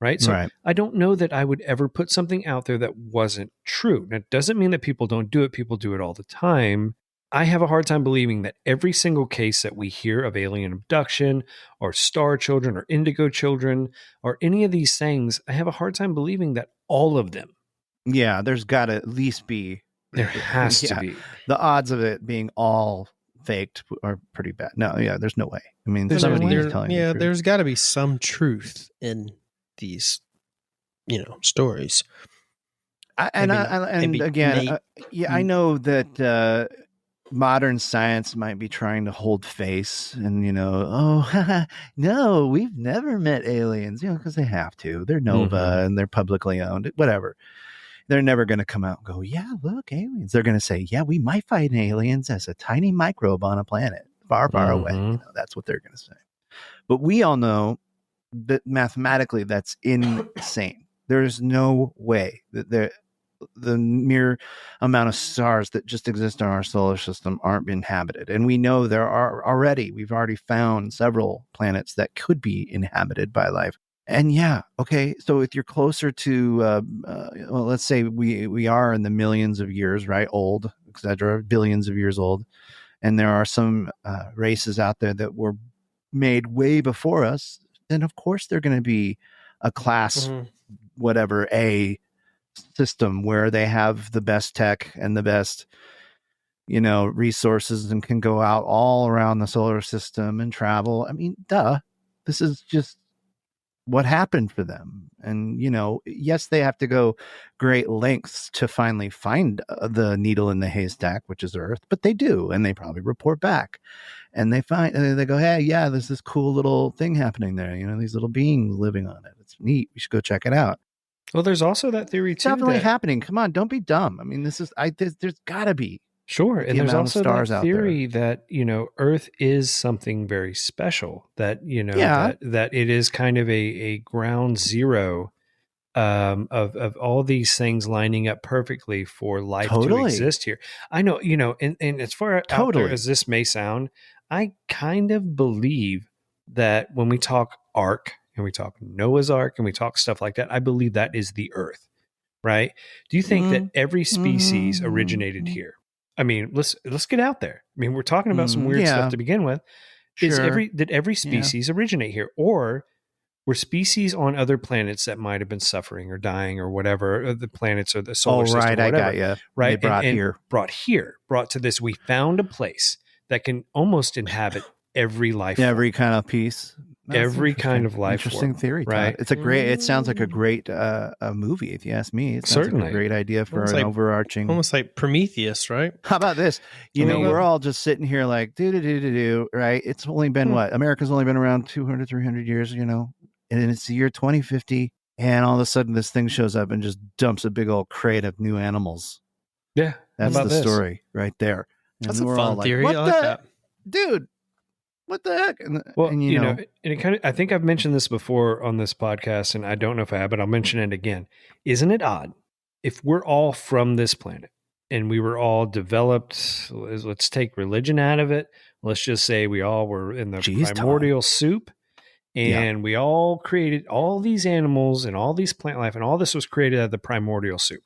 [SPEAKER 1] right? So
[SPEAKER 3] Right.
[SPEAKER 1] I don't know that I would ever put something out there that wasn't true. That doesn't mean that people don't do it. People do it all the time. I have a hard time believing that every single case that we hear of alien abduction or star children or indigo children or any of these things, I have a hard time believing that all of them.
[SPEAKER 3] Yeah, there's got to at least be.
[SPEAKER 1] There has to
[SPEAKER 3] Yeah.
[SPEAKER 1] be.
[SPEAKER 3] The odds of it being all faked are pretty bad. No, yeah, there's no way. I mean,
[SPEAKER 1] There's no
[SPEAKER 3] somebody
[SPEAKER 1] way.
[SPEAKER 3] is telling the truth.
[SPEAKER 2] There's got to be some truth in these, stories.
[SPEAKER 3] I know that modern science might be trying to hold face and, no, we've never met aliens, because they have to. They're Nova and they're publicly owned, whatever. They're never going to come out and go, yeah, look, aliens. They're going to say, yeah, we might find aliens as a tiny microbe on a planet far, far away. That's what they're going to say. But we all know that mathematically that's insane. There's no way that the mere amount of stars that just exist in our solar system aren't inhabited. And we know we've already found several planets that could be inhabited by life. And yeah, okay, so if you're closer to, let's say we are in the millions of years, right, old, etc., billions of years old, and there are some races out there that were made way before us, then of course they're going to be a class, whatever, A system where they have the best tech and the best, resources and can go out all around the solar system and travel. I mean, this is just what happened for them. And, yes, they have to go great lengths to finally find the needle in the haystack, which is Earth, but they do. And they probably report back and they go, hey, yeah, there's this cool little thing happening there. These little beings living on it. It's neat. We should go check it out.
[SPEAKER 1] Well, there's also that theory too.
[SPEAKER 3] Definitely happening. Come on, don't be dumb. I mean, there's gotta be.
[SPEAKER 1] Sure. And there's also
[SPEAKER 3] stars
[SPEAKER 1] that theory that, Earth is something very special, that, that it is kind of a ground zero of all these things lining up perfectly for life to exist here. I know, and as far out there as this may sound, I kind of believe that when we talk Ark and we talk Noah's Ark and we talk stuff like that, I believe that is the Earth, right? Do you think that every species originated here? I mean, let's get out there. I mean, we're talking about some weird stuff to begin with.
[SPEAKER 3] Sure.
[SPEAKER 1] Did every species originate here, or were species on other planets that might have been suffering or dying or whatever, or the planets or the solar system?
[SPEAKER 3] Right,
[SPEAKER 1] or whatever,
[SPEAKER 3] I got you.
[SPEAKER 1] Right,
[SPEAKER 3] They
[SPEAKER 1] brought to this. We found a place that can almost inhabit every life,
[SPEAKER 3] every kind of piece.
[SPEAKER 1] Every kind of life.
[SPEAKER 3] Interesting theory, Todd.
[SPEAKER 1] Right?
[SPEAKER 3] It's a great. It sounds like a great movie, if you ask me. It sounds
[SPEAKER 1] Certainly
[SPEAKER 3] like a great idea for
[SPEAKER 2] Almost
[SPEAKER 3] an
[SPEAKER 2] like-
[SPEAKER 3] overarching.
[SPEAKER 2] Almost like Prometheus, right?
[SPEAKER 3] How about this? We're all just sitting here like do, right? It's only been what? America's only been around 200, 300 years, and it's the year 2050, and all of a sudden this thing shows up and just dumps a big old crate of new animals.
[SPEAKER 1] Yeah,
[SPEAKER 3] that's the story right there. And
[SPEAKER 2] That's a
[SPEAKER 3] we're
[SPEAKER 2] fun
[SPEAKER 3] all
[SPEAKER 2] theory.
[SPEAKER 3] Like,
[SPEAKER 2] I like that.
[SPEAKER 3] Dude? What the heck? And
[SPEAKER 1] it kind of, I think I've mentioned this before on this podcast, and I don't know if I have, but I'll mention it again. Isn't it odd if we're all from this planet and we were all developed? Let's take religion out of it. Let's just say we all were in the primordial soup, and we all created all these animals and all these plant life, and all this was created out of the primordial soup.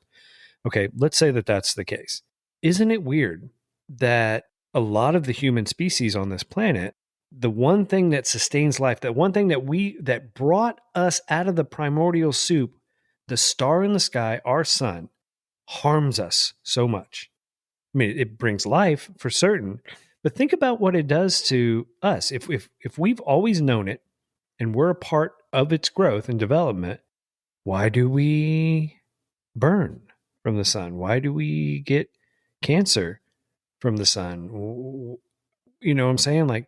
[SPEAKER 1] Okay, let's say that that's the case. Isn't it weird that a lot of the human species on this planet, the one thing that sustains life, that one thing that brought us out of the primordial soup, the star in the sky, our sun, harms us so much? I mean, it brings life for certain, but think about what it does to us. If we've always known it and we're a part of its growth and development, why do we burn from the sun? Why do we get cancer from the sun? You know what I'm saying? Like,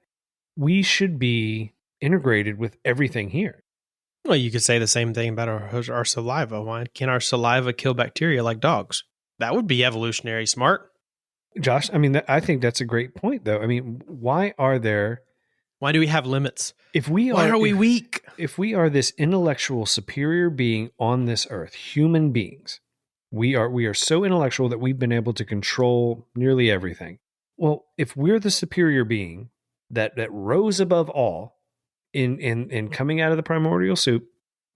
[SPEAKER 1] we should be integrated with everything here.
[SPEAKER 2] Well, you could say the same thing about our saliva. Why can our saliva kill bacteria like dogs? That would be evolutionary smart.
[SPEAKER 1] Josh, I mean, I think that's a great point, though. I mean, why do we have limits? Why are we weak? If we are this intellectual superior being on this earth, human beings, we are so intellectual that we've been able to control nearly everything. Well, if we're the superior being that rose above all in coming out of the primordial soup,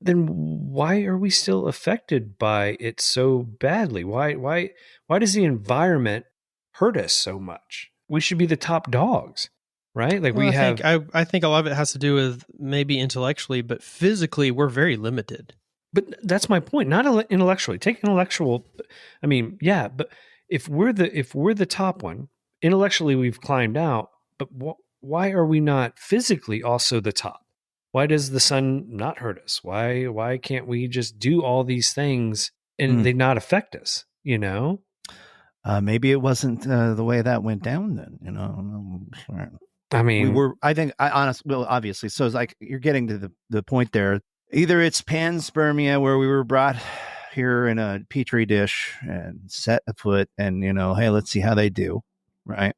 [SPEAKER 1] then why are we still affected by it so badly? Why does the environment hurt us so much? We should be the top dogs, right? Like
[SPEAKER 2] Well,
[SPEAKER 1] we have,
[SPEAKER 2] I think a lot of it has to do with maybe intellectually, but physically we're very limited.
[SPEAKER 1] but that's my point. Not intellectually. Take intellectual. I mean, yeah, but if we're the top one, intellectually we've climbed out. But why are we not physically also the top? Why does the sun not hurt us? Why can't we just do all these things and they not affect us? You know?
[SPEAKER 3] Maybe it wasn't the way that went down then. You know,
[SPEAKER 1] I mean,
[SPEAKER 3] we were. I think I honestly, well, obviously. So it's like you're getting to the point there. Either it's panspermia, where we were brought here in a petri dish and set afoot, and hey, let's see how they do, right?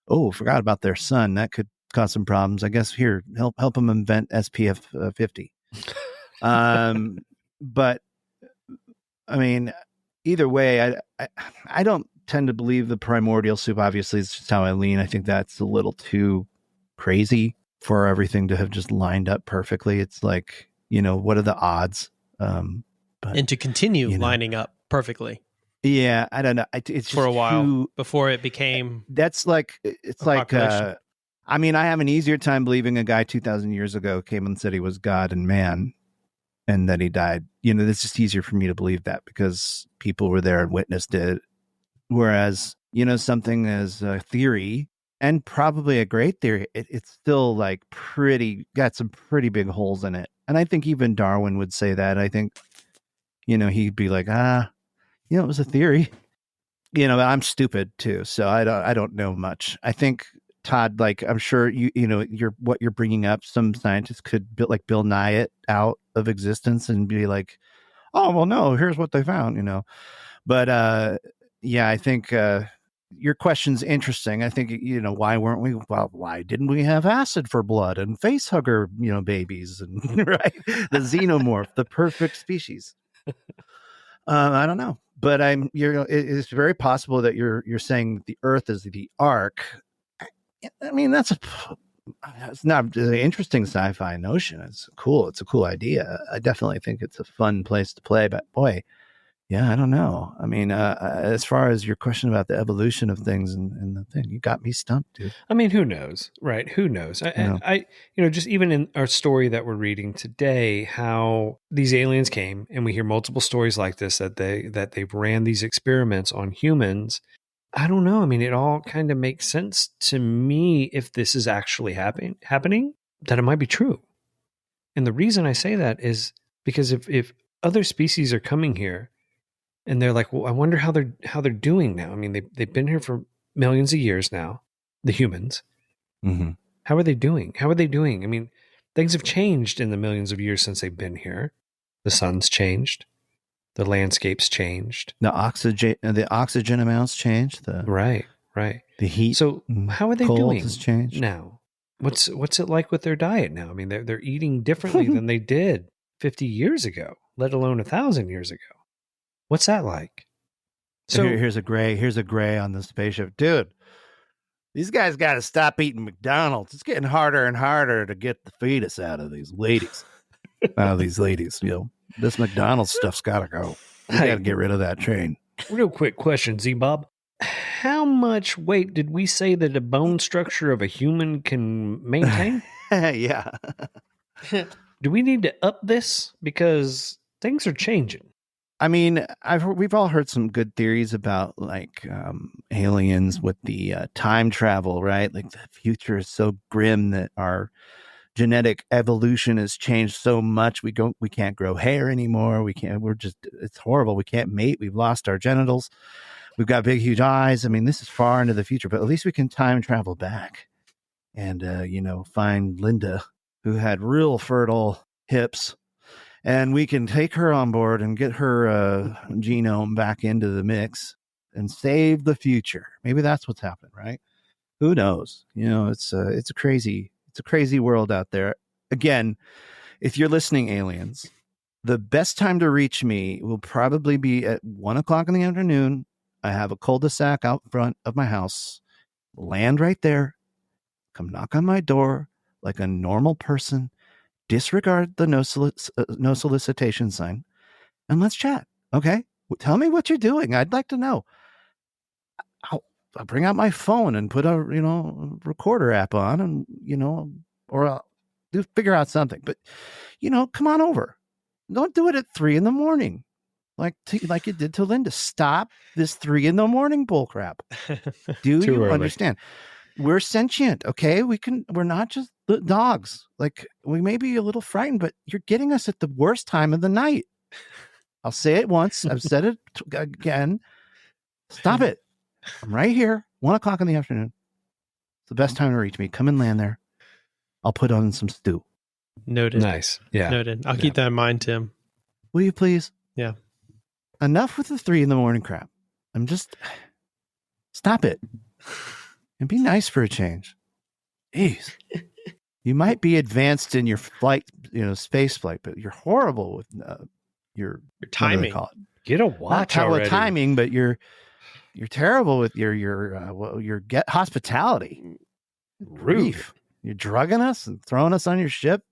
[SPEAKER 3] Oh, forgot about their sun. That could cause some problems. I guess here, help them invent SPF 50. But I mean, either way, I don't tend to believe the primordial soup. Obviously, it's just how I lean. I think that's a little too crazy for everything to have just lined up perfectly. It's like, what are the odds?
[SPEAKER 2] And to continue lining up perfectly.
[SPEAKER 3] Yeah, I don't know. It's just
[SPEAKER 2] for a while before it became.
[SPEAKER 3] That's like it's like. I mean, I have an easier time believing a guy 2,000 years ago came and said he was God and man, and that he died. It's just easier for me to believe that because people were there and witnessed it. Whereas, something as a theory, and probably a great theory, it's still like got some pretty big holes in it. And I think even Darwin would say that. I think, he'd be like, it was a theory. I'm stupid too, so I don't know much. I think Todd, like I'm sure what you're bringing up, some scientists could like Bill Nye it out of existence and be like, oh well, no, here's what they found, But yeah, I think your question's interesting. I think why weren't we? Well, why didn't we have acid for blood and face hugger babies and right the xenomorph, the perfect species. I don't know, but it's very possible that you're saying the Earth is the ark. I mean, it's not an interesting sci-fi notion. It's cool. It's a cool idea. I definitely think it's a fun place to play, but boy, yeah, I don't know. I mean, as far as your question about the evolution of things and the thing, you got me stumped, dude.
[SPEAKER 1] I mean, who knows, right? Who knows? I just even in our story that we're reading today, how these aliens came, and we hear multiple stories like this that they ran these experiments on humans. I don't know. I mean, it all kind of makes sense to me if this is actually happening, that it might be true. And the reason I say that is because if other species are coming here, and they're like, well, I wonder how they're doing now. I mean, they've been here for millions of years now, the humans.
[SPEAKER 3] Mm-hmm.
[SPEAKER 1] How are they doing? How are they doing? I mean, things have changed in the millions of years since they've been here. The sun's changed. The landscape's changed.
[SPEAKER 3] The oxygen amounts changed.
[SPEAKER 1] Right.
[SPEAKER 3] The heat.
[SPEAKER 1] So how are they doing
[SPEAKER 3] has changed
[SPEAKER 1] now? What's it like with their diet now? I mean, they're eating differently than they did 50 years ago, let alone 1,000 years ago. What's that like?
[SPEAKER 3] So here's a gray on the spaceship. Dude, these guys got to stop eating McDonald's. It's getting harder and harder to get the fetus out of these ladies. This McDonald's stuff's got to go. We got to get rid of that train.
[SPEAKER 1] Real quick question, Z-Bob. How much weight did we say that a bone structure of a human can maintain?
[SPEAKER 3] Yeah.
[SPEAKER 1] Do we need to up this? Because things are changing.
[SPEAKER 3] I mean, we've all heard some good theories about like aliens with the time travel, right? Like the future is so grim that our genetic evolution has changed so much. We can't grow hair anymore. It's horrible. We can't mate. We've lost our genitals. We've got big, huge eyes. I mean, this is far into the future, but at least we can time travel back and, find Linda, who had real fertile hips. And we can take her on board and get her genome back into the mix and save the future. Maybe that's what's happening, right? Who knows? It's a crazy world out there. Again, if you're listening, aliens, the best time to reach me will probably be at 1:00 in the afternoon. I have a cul-de-sac out front of my house. Land right there. Come knock on my door like a normal person. disregard the no solicitation sign, and let's chat. Okay, tell me what you're doing. I'd like to know. I'll bring out my phone and put a recorder app on, and or I'll figure out something. But come on over. Don't do it at 3 a.m. like you did to Linda. Stop this 3 a.m. bullcrap. Do you understand? We're sentient, okay? We're not just dogs. Like, we may be a little frightened, but you're getting us at the worst time of the night. I'll say it once. I've said it again. Stop it. I'm right here, 1:00 in the afternoon. It's the best time to reach me. Come and land there. I'll put on some stew.
[SPEAKER 2] Noted.
[SPEAKER 1] Nice. Yeah.
[SPEAKER 2] Noted. I'll keep that in mind, Tim.
[SPEAKER 3] Will you please?
[SPEAKER 2] Yeah.
[SPEAKER 3] Enough with the 3 a.m. crap. Stop it. And be nice for a change. Jeez. You might be advanced in your flight, space flight, but you're horrible with your
[SPEAKER 2] timing.
[SPEAKER 1] Get a watch
[SPEAKER 3] Not
[SPEAKER 1] already.
[SPEAKER 3] with timing, but you're terrible with your get hospitality.
[SPEAKER 1] Rude.
[SPEAKER 3] You're drugging us and throwing us on your ship.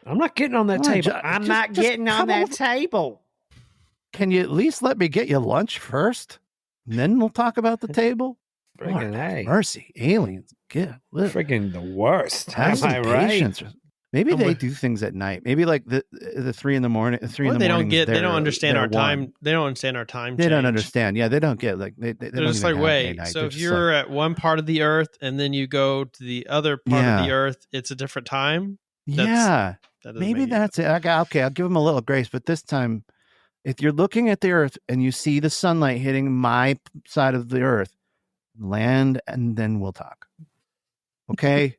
[SPEAKER 1] I'm not getting on that table.
[SPEAKER 5] I'm not getting on that table.
[SPEAKER 3] Can you at least let me get you lunch first? And then we'll talk about the table?
[SPEAKER 1] Friggin' A.
[SPEAKER 3] Mercy, aliens.
[SPEAKER 1] Friggin' the worst.
[SPEAKER 3] Have
[SPEAKER 1] Am
[SPEAKER 3] some
[SPEAKER 1] I right?
[SPEAKER 3] patience. Maybe they do things at night. Maybe like the 3 a.m.
[SPEAKER 2] They don't understand our time. They don't understand our time.
[SPEAKER 3] They don't understand. Yeah, they don't get like they
[SPEAKER 2] They're
[SPEAKER 3] don't
[SPEAKER 2] just
[SPEAKER 3] even
[SPEAKER 2] like,
[SPEAKER 3] have
[SPEAKER 2] wait.
[SPEAKER 3] night.
[SPEAKER 2] So
[SPEAKER 3] They're
[SPEAKER 2] if
[SPEAKER 3] just
[SPEAKER 2] you're
[SPEAKER 3] like,
[SPEAKER 2] at one part of the Earth and then you go to the other part of the Earth, it's a different time.
[SPEAKER 3] That maybe that's it. Okay, I'll give them a little grace, but this time, if you're looking at the Earth and you see the sunlight hitting my side of the Earth, land, and then we'll talk. Okay.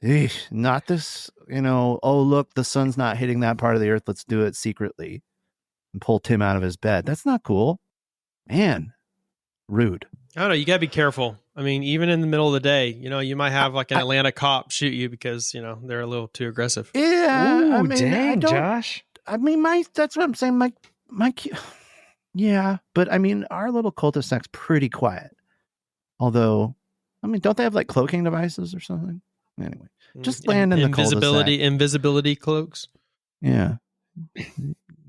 [SPEAKER 3] Eesh, not this, oh, look, the sun's not hitting that part of the Earth. Let's do it secretly and pull Tim out of his bed. That's not cool. Man, rude.
[SPEAKER 2] I don't know. You got to be careful. I mean, even in the middle of the day, you might have like an Atlanta cop shoot you because, they're a little too aggressive.
[SPEAKER 3] Yeah.
[SPEAKER 1] Ooh,
[SPEAKER 3] I mean,
[SPEAKER 1] dang, Josh.
[SPEAKER 3] I mean, that's what I'm saying. Yeah, but I mean, our little cul-de-sac's pretty quiet. Although, I mean, don't they have like cloaking devices or something? Anyway, just land in the cul-de-sac.
[SPEAKER 2] Invisibility cloaks.
[SPEAKER 3] Yeah.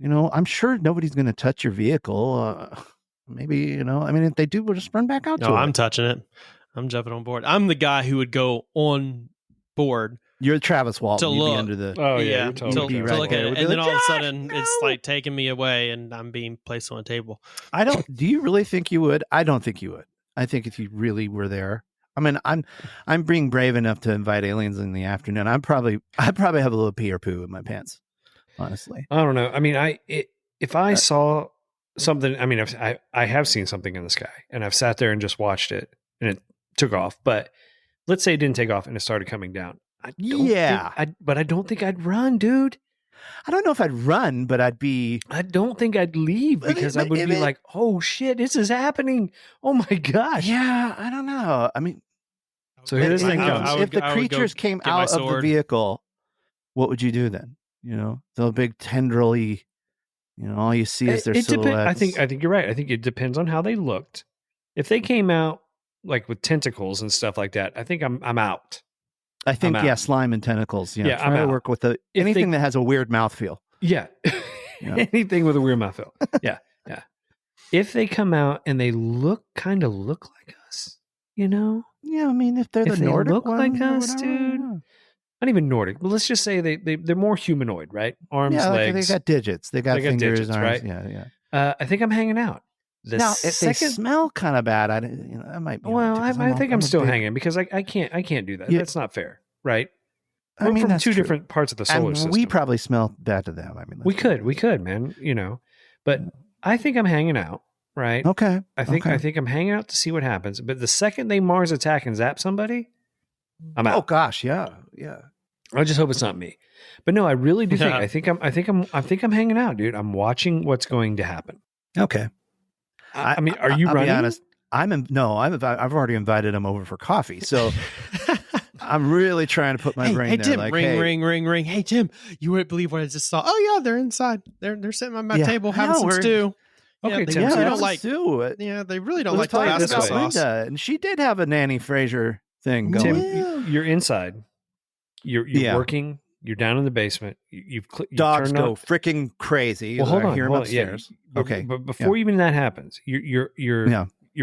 [SPEAKER 3] I'm sure nobody's going to touch your vehicle. Maybe, I mean, if they do, we'll just run back out to it.
[SPEAKER 2] No, I'm touching it. I'm jumping on board. I'm the guy who would go on board.
[SPEAKER 3] You're Travis Walton.
[SPEAKER 2] To
[SPEAKER 3] You'd
[SPEAKER 2] look.
[SPEAKER 3] be under the...
[SPEAKER 1] Oh, yeah.
[SPEAKER 2] Yeah,
[SPEAKER 1] You're totally
[SPEAKER 2] to
[SPEAKER 3] right
[SPEAKER 2] look at
[SPEAKER 3] there.
[SPEAKER 2] it.
[SPEAKER 3] We'd be
[SPEAKER 2] And then
[SPEAKER 3] like,
[SPEAKER 2] all of a
[SPEAKER 3] "Josh,
[SPEAKER 2] sudden,
[SPEAKER 3] no!"
[SPEAKER 2] it's like taking me away and I'm being placed on a table.
[SPEAKER 3] Do you really think you would? I don't think you would. I think if you really were there, I mean, I'm being brave enough to invite aliens in the afternoon. I probably have a little pee or poo in my pants, honestly.
[SPEAKER 1] I don't know. I mean, if I saw something, I mean, I have seen something in the sky and I've sat there and just watched it and it took off. But let's say it didn't take off and it started coming down. But I don't think I'd run, dude.
[SPEAKER 3] I don't know if I'd run, but I
[SPEAKER 1] don't think I'd leave because I would be like, oh shit, this is happening. Oh my gosh.
[SPEAKER 3] Yeah, I don't know. I mean,
[SPEAKER 1] so here's the thing.
[SPEAKER 3] If the creatures came out of the vehicle, what would you do then? The big tendrily, all you see is their silhouettes.
[SPEAKER 1] I think you're right. I think it depends on how they looked. If they came out like with tentacles and stuff like that, I think I'm out.
[SPEAKER 3] I think, slime and tentacles. Yeah,
[SPEAKER 1] I'm
[SPEAKER 3] try to
[SPEAKER 1] out.
[SPEAKER 3] work with anything that has a weird mouthfeel.
[SPEAKER 1] Yeah. Anything with a weird mouthfeel. Yeah. If they come out and they look like us, Yeah,
[SPEAKER 3] I mean, if they're the Nordic
[SPEAKER 1] look
[SPEAKER 3] ones
[SPEAKER 1] like us, dude. Not even Nordic, but let's just say they're more humanoid, right? Arms, legs.
[SPEAKER 3] They got digits. They got fingers,
[SPEAKER 1] digits,
[SPEAKER 3] arms.
[SPEAKER 1] right?
[SPEAKER 3] Yeah.
[SPEAKER 1] I think I'm hanging out.
[SPEAKER 3] If they smell kind of bad, I might be.
[SPEAKER 1] Well, I think I'm still hanging because I can't do that. Yeah. That's not fair, right?
[SPEAKER 3] I mean,
[SPEAKER 1] from
[SPEAKER 3] that's
[SPEAKER 1] two
[SPEAKER 3] true.
[SPEAKER 1] different parts of the solar system.
[SPEAKER 3] We probably smell bad to them. I mean,
[SPEAKER 1] we could, man. But I think I'm hanging out, right?
[SPEAKER 3] Okay.
[SPEAKER 1] I think I'm hanging out to see what happens. But the second they Mars attack and zap somebody, I'm out.
[SPEAKER 3] Oh gosh, yeah.
[SPEAKER 1] I just hope it's not me. But no, I really do think. I think I'm hanging out, dude. I'm watching what's going to happen.
[SPEAKER 3] Okay.
[SPEAKER 1] I mean, are you running?
[SPEAKER 3] Be honest. I've already invited him over for coffee, so I'm really trying to put my brain
[SPEAKER 2] Hey,
[SPEAKER 3] there.
[SPEAKER 2] Tim,
[SPEAKER 3] like,
[SPEAKER 2] ring. Hey, Tim, you wouldn't believe what I just saw. Oh yeah, they're inside. They're sitting on my table having some stew.
[SPEAKER 1] Okay,
[SPEAKER 2] Tim.
[SPEAKER 1] They
[SPEAKER 2] don't like stew. Yeah, they really don't like Tabasco sauce.
[SPEAKER 3] Linda, and she did have a Nanny Fraser thing going.
[SPEAKER 1] Tim, you're inside. You're working. You're down in the basement. You've
[SPEAKER 3] Dogs
[SPEAKER 1] turned
[SPEAKER 3] go
[SPEAKER 1] on.
[SPEAKER 3] freaking crazy.
[SPEAKER 1] Well, hold
[SPEAKER 3] I
[SPEAKER 1] on.
[SPEAKER 3] hear them
[SPEAKER 1] hold on. Yeah,
[SPEAKER 3] upstairs.
[SPEAKER 1] but,
[SPEAKER 3] Okay.
[SPEAKER 1] but before even that happens, you're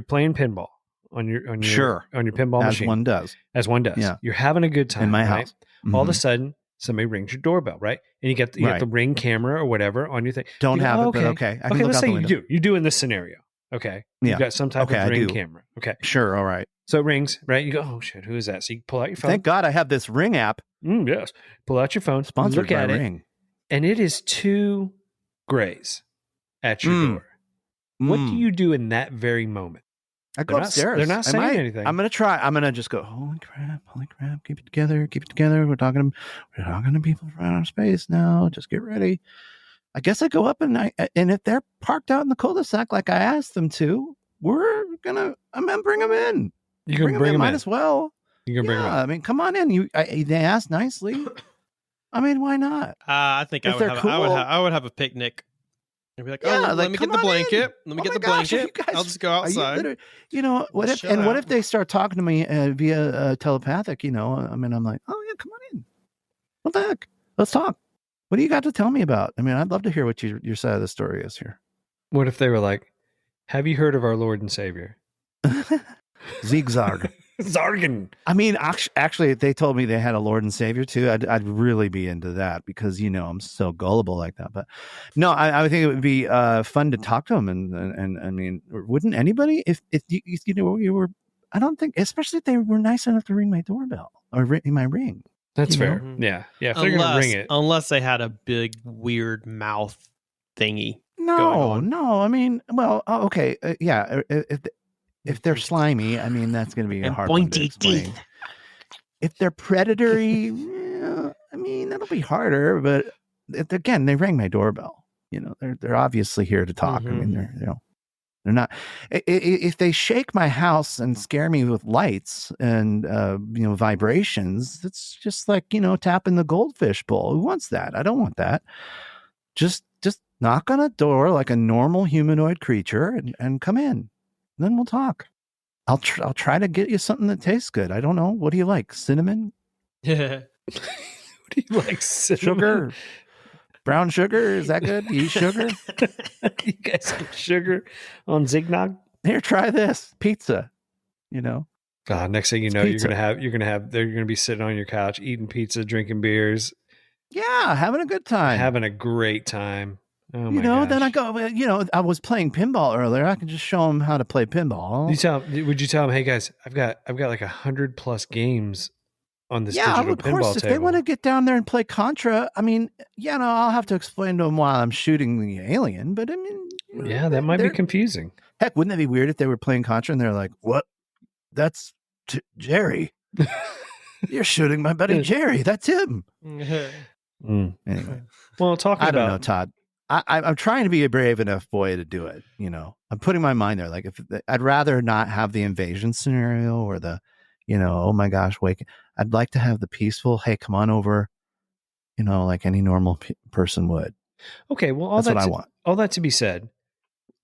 [SPEAKER 1] playing pinball on your pinball
[SPEAKER 3] As
[SPEAKER 1] machine.
[SPEAKER 3] one does.
[SPEAKER 1] As one does.
[SPEAKER 3] Yeah.
[SPEAKER 1] You're having a good time
[SPEAKER 3] In my
[SPEAKER 1] right?
[SPEAKER 3] house. Mm-hmm.
[SPEAKER 1] All of a sudden, somebody rings your doorbell, right? And you get the Ring camera or whatever on your thing.
[SPEAKER 3] Don't
[SPEAKER 1] you
[SPEAKER 3] have
[SPEAKER 1] go,
[SPEAKER 3] it,
[SPEAKER 1] okay.
[SPEAKER 3] but okay. I can
[SPEAKER 1] okay,
[SPEAKER 3] look
[SPEAKER 1] let's
[SPEAKER 3] out
[SPEAKER 1] say
[SPEAKER 3] the
[SPEAKER 1] you
[SPEAKER 3] window.
[SPEAKER 1] do. You do in this scenario. Okay. You've got some type of Ring camera. Okay.
[SPEAKER 3] Sure. All right.
[SPEAKER 1] So it rings, right? You go, oh shit, who is that? So you pull out your phone.
[SPEAKER 3] Thank God I have this Ring app.
[SPEAKER 1] Yes. Pull out your phone.
[SPEAKER 3] Sponsored
[SPEAKER 1] look
[SPEAKER 3] by
[SPEAKER 1] at it.
[SPEAKER 3] Ring.
[SPEAKER 1] And it is 2 grays at your door. What do you do in that very moment?
[SPEAKER 3] I go upstairs.
[SPEAKER 1] They're not saying anything.
[SPEAKER 3] I'm going to try. I'm going to just go, holy crap. Keep it together. We're talking to people from outer space now. Just get ready. I guess I go up and if they're parked out in the cul-de-sac like I asked them to, I'm going to bring them in.
[SPEAKER 1] You can bring them in.
[SPEAKER 3] Might as well.
[SPEAKER 1] You can bring them in.
[SPEAKER 3] I mean, come on in. They asked nicely. I mean, why not?
[SPEAKER 2] I think I would have a picnic. I'd be like, let me get the blanket. Let me get the blanket. I'll just go outside.
[SPEAKER 3] What if they start talking to me via telepathic? I mean, I'm like, oh yeah, come on in. What the heck? Let's talk. What do you got to tell me about? I mean, I'd love to hear what your side of the story is here.
[SPEAKER 1] What if they were like, have you heard of our Lord and Savior?
[SPEAKER 3] Zigzag.
[SPEAKER 1] Zargan.
[SPEAKER 3] I mean, actually, if they told me they had a Lord and Savior too, I'd really be into that because I'm so gullible like that. But no, I think it would be fun to talk to them, and I mean, wouldn't anybody if you were? I don't think, especially if they were nice enough to ring my doorbell or ring my ring.
[SPEAKER 1] That's fair. Yeah. If they're gonna ring it,
[SPEAKER 2] unless they had a big weird mouth thingy.
[SPEAKER 3] No. I mean, well, okay, yeah. If they're slimy, I mean, that's going to be a hard one to explain. Teeth. If they're predatory, I mean, that'll be harder. But again, they rang my doorbell. They're obviously here to talk. Mm-hmm. I mean, they're not. If they shake my house and scare me with lights and vibrations, it's just like tapping the goldfish bowl. Who wants that? I don't want that. Just knock on a door like a normal humanoid creature and come in. Then we'll talk. I'll try to get you something that tastes good. I don't know. What do you like? Cinnamon?
[SPEAKER 1] Yeah. What do you like? Cinnamon?
[SPEAKER 3] Sugar? Brown sugar? Is that good? You eat sugar?
[SPEAKER 1] You guys eat sugar on Zignog?
[SPEAKER 3] Here, try this. Pizza.
[SPEAKER 1] God, next thing you know, you're gonna be sitting on your couch eating pizza, drinking beers.
[SPEAKER 3] Yeah, having a good time.
[SPEAKER 1] Having a great time. Oh my gosh.
[SPEAKER 3] Then I go, I was playing pinball earlier. I can just show them how to play pinball.
[SPEAKER 1] Would you tell them, hey guys, I've got like 100+ games on this digital
[SPEAKER 3] of
[SPEAKER 1] pinball
[SPEAKER 3] course,
[SPEAKER 1] table.
[SPEAKER 3] If they want to get down there and play Contra, I mean, I'll have to explain to them while I'm shooting the alien, but I mean.
[SPEAKER 1] Yeah, that might be confusing.
[SPEAKER 3] Heck, wouldn't that be weird if they were playing Contra and they're like, what? That's Jerry. You're shooting my buddy Jerry. That's him. Anyway.
[SPEAKER 1] Well,
[SPEAKER 3] I don't know, Todd. I'm trying to be a brave enough boy to do it. I'm putting my mind there. Like, if I'd rather not have the invasion scenario or the, oh my gosh, I'd like to have the peaceful, hey, come on over, like any normal person would.
[SPEAKER 1] Okay. Well, that's what I want. All that to be said,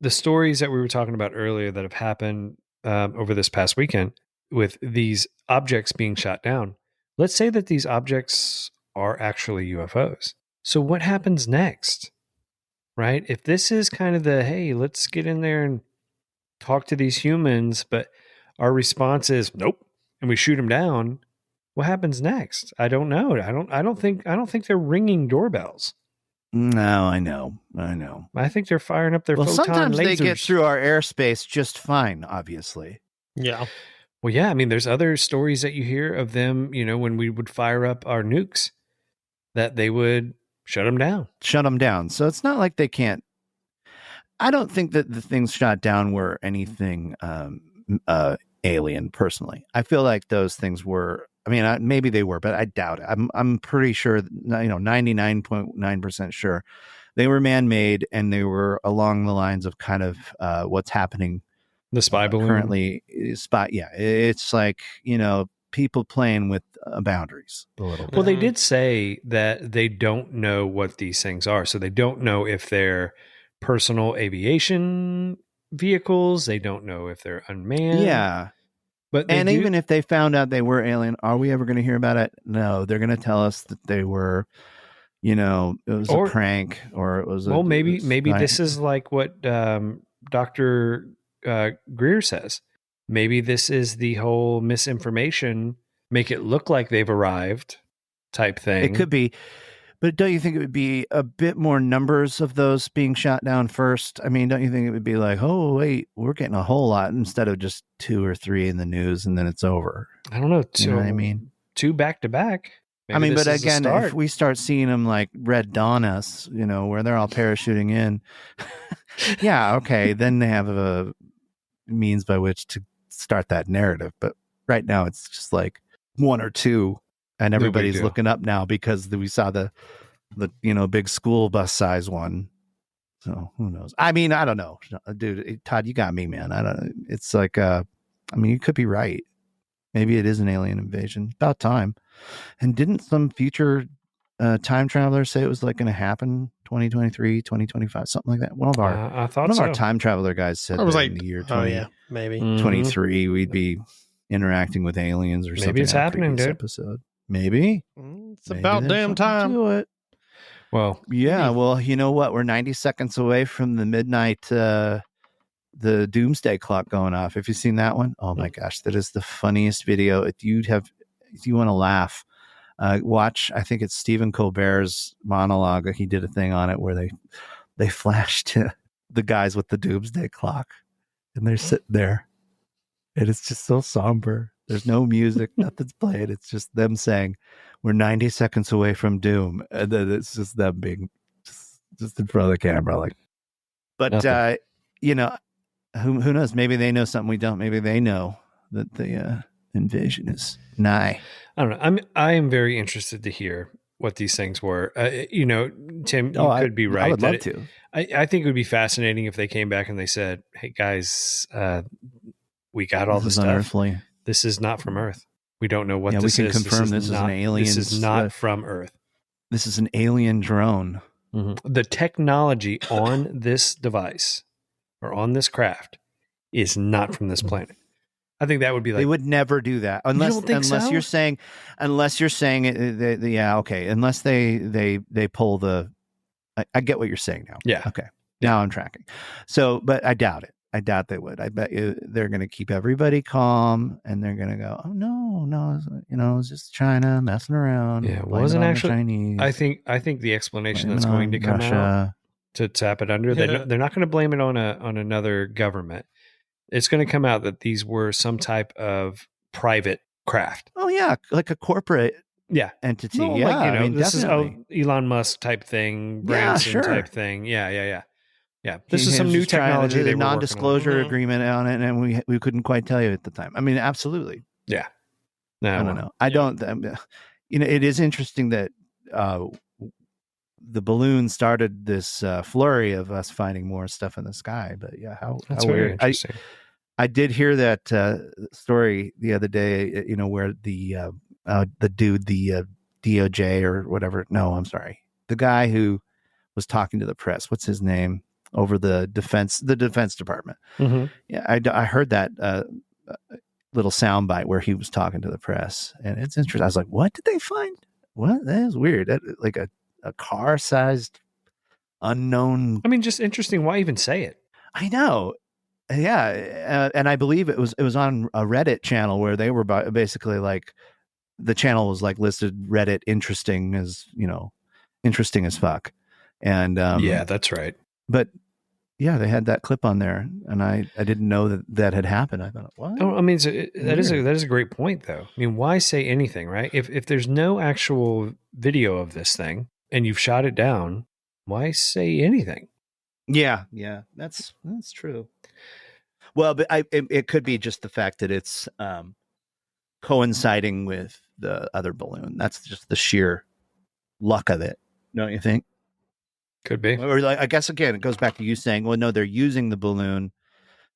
[SPEAKER 1] the stories that we were talking about earlier that have happened over this past weekend with these objects being shot down. Let's say that these objects are actually UFOs. So what happens next? Right? If this is kind of hey, let's get in there and talk to these humans, but our response is nope, and we shoot them down, what happens next? I don't know. I don't think they're ringing doorbells.
[SPEAKER 3] No, I know.
[SPEAKER 1] I think they're firing up their photon
[SPEAKER 3] sometimes
[SPEAKER 1] lasers.
[SPEAKER 3] They get through our airspace just fine, obviously.
[SPEAKER 2] Yeah.
[SPEAKER 1] Well, yeah, I mean, there's other stories that you hear of them, when we would fire up our nukes, that they would shut them down. So it's not like they can't. I don't think that the things shot down were anything alien, personally. I feel like those things were, I mean, maybe they were, but I doubt it. I'm pretty sure, 99.9% sure they were man-made, and they were along the lines of kind of what's happening. The spy balloon.
[SPEAKER 3] Currently, yeah. It's like, people playing with boundaries a little bit.
[SPEAKER 1] Well, they did say that they don't know what these things are. So they don't know if they're personal aviation vehicles. They don't know if they're unmanned.
[SPEAKER 3] Yeah.
[SPEAKER 1] But
[SPEAKER 3] and even if they found out they were alien, are we ever going to hear about it? No, they're going to tell us that they were, it was a prank, or it was.
[SPEAKER 1] Maybe this is like what Dr. Greer says. Maybe this is the whole misinformation, make it look like they've arrived type thing.
[SPEAKER 3] It could be. But don't you think it would be a bit more numbers of those being shot down first? I mean, don't you think it would be like, oh, wait, we're getting a whole lot instead of just 2 or 3 in the news and then it's over?
[SPEAKER 1] I don't know.
[SPEAKER 3] You know what I mean?
[SPEAKER 1] 2 back to back.
[SPEAKER 3] I mean, but again, if we start seeing them like Red Dawn us, where they're all parachuting in, yeah, okay, then they have a means by which to start that narrative. But right now, it's just like 1 or 2. And everybody's looking up now because we saw the big school bus size one. So who knows? I mean, I don't know, dude. Todd, you got me, man. I don't. It's like, you could be right. Maybe it is an alien invasion. About time. And didn't some future time travelers say it was like going to happen 2023, 2025, something like that? One of our time traveler guys said that in the year 2023 we'd be interacting with aliens or something.
[SPEAKER 1] Maybe it's happening, dude.
[SPEAKER 3] Episode. Maybe.
[SPEAKER 2] It's about damn time.
[SPEAKER 3] Do it.
[SPEAKER 1] Well,
[SPEAKER 3] yeah. Well, you know what? We're 90 seconds away from the midnight, the doomsday clock going off. Have you seen that one? Oh my gosh, that is the funniest video. If you want to laugh, watch. I think it's Stephen Colbert's monologue. He did a thing on it where they flash to the guys with the doomsday clock, and they're sitting there, and it's just so somber. There's no music, nothing's played. It's just them saying, we're 90 seconds away from doom. And then it's just them being just in front of the camera. Who knows? Maybe they know something we don't. Maybe they know that the invasion is nigh.
[SPEAKER 1] I don't know. I am very interested to hear what these things were. Tim, you could be right.
[SPEAKER 3] I would love to.
[SPEAKER 1] I think it would be fascinating if they came back and they said, hey, guys, we got all this stuff.
[SPEAKER 3] Unearthly.
[SPEAKER 1] This is not from Earth. We don't know what this is.
[SPEAKER 3] We can confirm this is an alien.
[SPEAKER 1] This is not from Earth.
[SPEAKER 3] This is an alien drone.
[SPEAKER 1] Mm-hmm. The technology on this device or on this craft is not from this planet. I think that would be like,
[SPEAKER 3] they would never do that unless you're saying it. Yeah, okay. Unless they pull the. I get what you're saying now.
[SPEAKER 1] Yeah.
[SPEAKER 3] Okay. Now I'm tracking. So, but I doubt it. I doubt they would. I bet you they're going to keep everybody calm, and they're going to go, "Oh no, it was just China messing around."
[SPEAKER 1] Yeah, it wasn't actually
[SPEAKER 3] Chinese.
[SPEAKER 1] I think the explanation that's going to come out to tap it under, they're not going to blame it on another government. It's going to come out that these were some type of private craft.
[SPEAKER 3] Oh yeah, like a corporate entity.
[SPEAKER 1] No,
[SPEAKER 3] yeah,
[SPEAKER 1] this definitely is Elon Musk type thing, Branson type thing. Yeah. This is some new technology.
[SPEAKER 3] They non-disclosure agreement on it, and we couldn't quite tell you at the time. I mean, absolutely.
[SPEAKER 1] Yeah.
[SPEAKER 3] No, I don't know. I don't. It is interesting that the balloon started this flurry of us finding more stuff in the sky. But yeah,
[SPEAKER 1] that's
[SPEAKER 3] how
[SPEAKER 1] very
[SPEAKER 3] weird.
[SPEAKER 1] interesting.
[SPEAKER 3] I did hear that story the other day. Where the dude, the DOJ or whatever. No, I'm sorry. The guy who was talking to the press. What's his name? Over the Defense Department.
[SPEAKER 1] Mm-hmm.
[SPEAKER 3] Yeah, I heard that little soundbite where he was talking to the press, and it's interesting. I was like, "What did they find? What? That is weird. Like a car-sized unknown."
[SPEAKER 1] I mean, just interesting. Why even say it?
[SPEAKER 3] I know. Yeah, and I believe it was on a Reddit channel where they were basically like, the channel was like listed Reddit interesting as fuck, and
[SPEAKER 1] yeah, that's right.
[SPEAKER 3] But yeah, they had that clip on there, and I didn't know that had happened. I thought, what?
[SPEAKER 1] Oh, I mean, that is a great point, though. I mean, why say anything, right? If there's no actual video of this thing and you've shot it down, why say anything?
[SPEAKER 3] Yeah, that's true. Well, but it could be just the fact that it's coinciding with the other balloon. That's just the sheer luck of it, don't you think?
[SPEAKER 1] Could be.
[SPEAKER 3] Or I guess, again, it goes back to you saying, well, no, they're using the balloon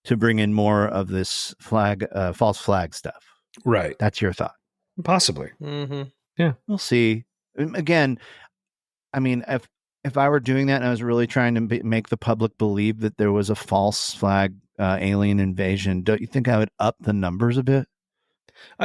[SPEAKER 3] to bring in more of this false flag stuff.
[SPEAKER 1] Right.
[SPEAKER 3] That's your thought.
[SPEAKER 1] Possibly.
[SPEAKER 2] Mm-hmm.
[SPEAKER 1] Yeah.
[SPEAKER 3] We'll see. Again, I mean, if I were doing that and I was really trying to make the public believe that there was a false flag alien invasion, don't you think I would up the numbers a bit?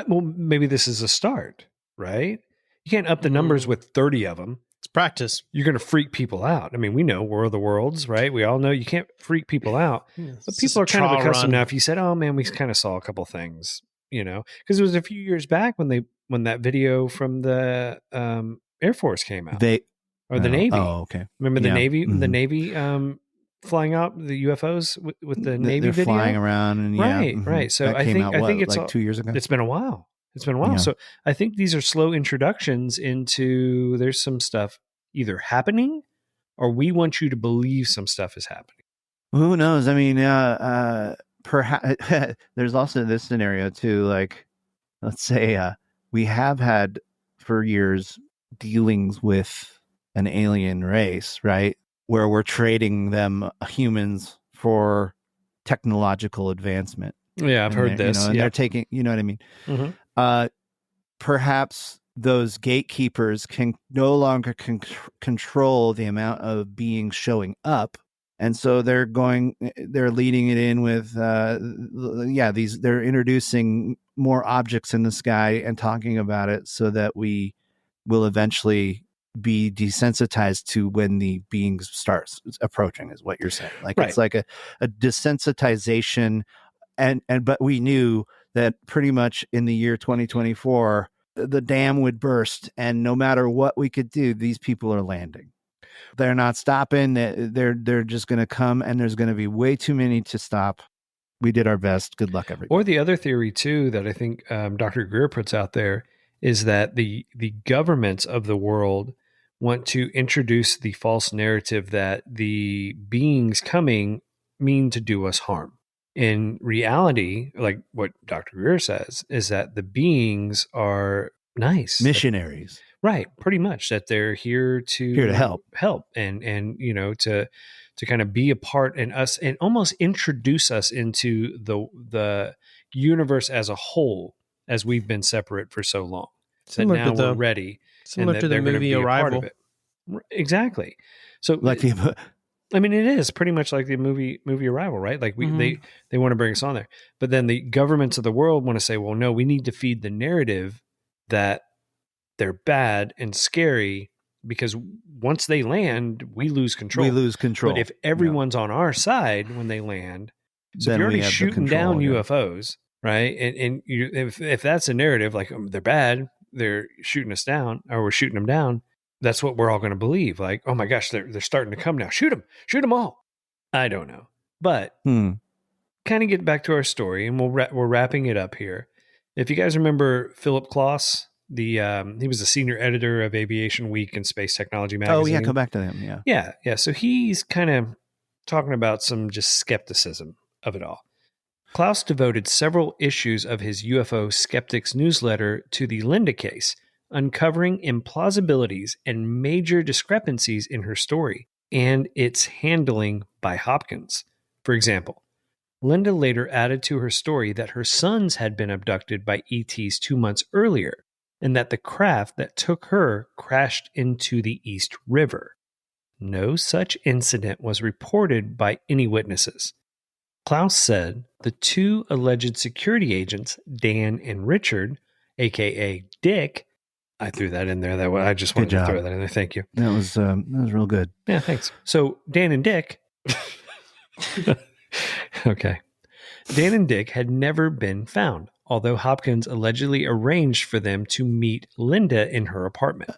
[SPEAKER 1] Well, maybe this is a start, right? You can't up the numbers with 30 of them.
[SPEAKER 2] It's practice.
[SPEAKER 1] You're going to freak people out. I mean, we know War of the Worlds, right? We all know you can't freak people out. But people are kind of accustomed now. If you said, "Oh man, we kind of saw a couple things," because it was a few years back when that video from the Air Force came out, the Navy.
[SPEAKER 3] Oh, okay.
[SPEAKER 1] Remember the Navy? Mm-hmm. The Navy flying out the UFOs with the Navy
[SPEAKER 3] they're
[SPEAKER 1] video
[SPEAKER 3] flying around, and
[SPEAKER 1] right. So I think it's
[SPEAKER 3] like 2 years ago.
[SPEAKER 1] It's been a while. Yeah. So I think these are slow introductions into there's some stuff either happening or we want you to believe some stuff is happening.
[SPEAKER 3] Who knows? I mean, perhaps there's also this scenario too. Like, let's say we have had for years dealings with an alien race, right? Where we're trading them humans for technological advancement.
[SPEAKER 1] Yeah, I've heard this.
[SPEAKER 3] And they're taking, you know what I mean? Mm-hmm. Perhaps those gatekeepers can no longer control the amount of beings showing up. And so they're leading it in with, they're introducing more objects in the sky and talking about it so that we will eventually be desensitized to when the beings starts approaching, is what you're saying. Like, right. It's like a desensitization. But we knew that pretty much in the year 2024, the dam would burst, and no matter what we could do, these people are landing. They're not stopping. They're just going to come, and there's going to be way too many to stop. We did our best. Good luck, everybody.
[SPEAKER 1] Or the other theory too that I think Dr. Greer puts out there is that the governments of the world want to introduce the false narrative that the beings coming mean to do us harm. In reality, like what Dr. Greer says, is that the beings are nice
[SPEAKER 3] missionaries,
[SPEAKER 1] right? Pretty much that they're here to help, and to kind of be a part in us and almost introduce us into the universe as a whole, as we've been separate for so long. Similar that now we're ready.
[SPEAKER 2] Similar to the movie Arrival.
[SPEAKER 1] Exactly. So
[SPEAKER 3] like
[SPEAKER 1] I mean, it is pretty much like the movie Arrival, right? Like they want to bring us on there, but then the governments of the world want to say, well, no, we need to feed the narrative that they're bad and scary because once they land, we lose control. But if everyone's on our side when they land, so if you're already shooting down UFOs, right? And if that's a narrative, like they're bad, they're shooting us down, or we're shooting them down. That's what we're all going to believe. Like, oh my gosh, they're starting to come now. Shoot them all. I don't know, but kind of get back to our story, and we're wrapping it up here. If you guys remember Philip Klaus, he was the senior editor of Aviation Week and Space Technology magazine.
[SPEAKER 3] Oh yeah, come back to him.
[SPEAKER 1] Yeah. So he's kind of talking about some just skepticism of it all. Klaus devoted several issues of his UFO Skeptics newsletter to the Linda case, uncovering implausibilities and major discrepancies in her story and its handling by Hopkins. For example, Linda later added to her story that her sons had been abducted by ETs 2 months earlier, and that the craft that took her crashed into the East River. No such incident was reported by any witnesses. Klaus said the two alleged security agents, Dan and Richard, aka Dick, I threw that in there. I just wanted to throw that in there. Thank you.
[SPEAKER 3] That was real good.
[SPEAKER 1] Yeah, thanks. So Dan and Dick, okay. Dan and Dick had never been found, although Hopkins allegedly arranged for them to meet Linda in her apartment.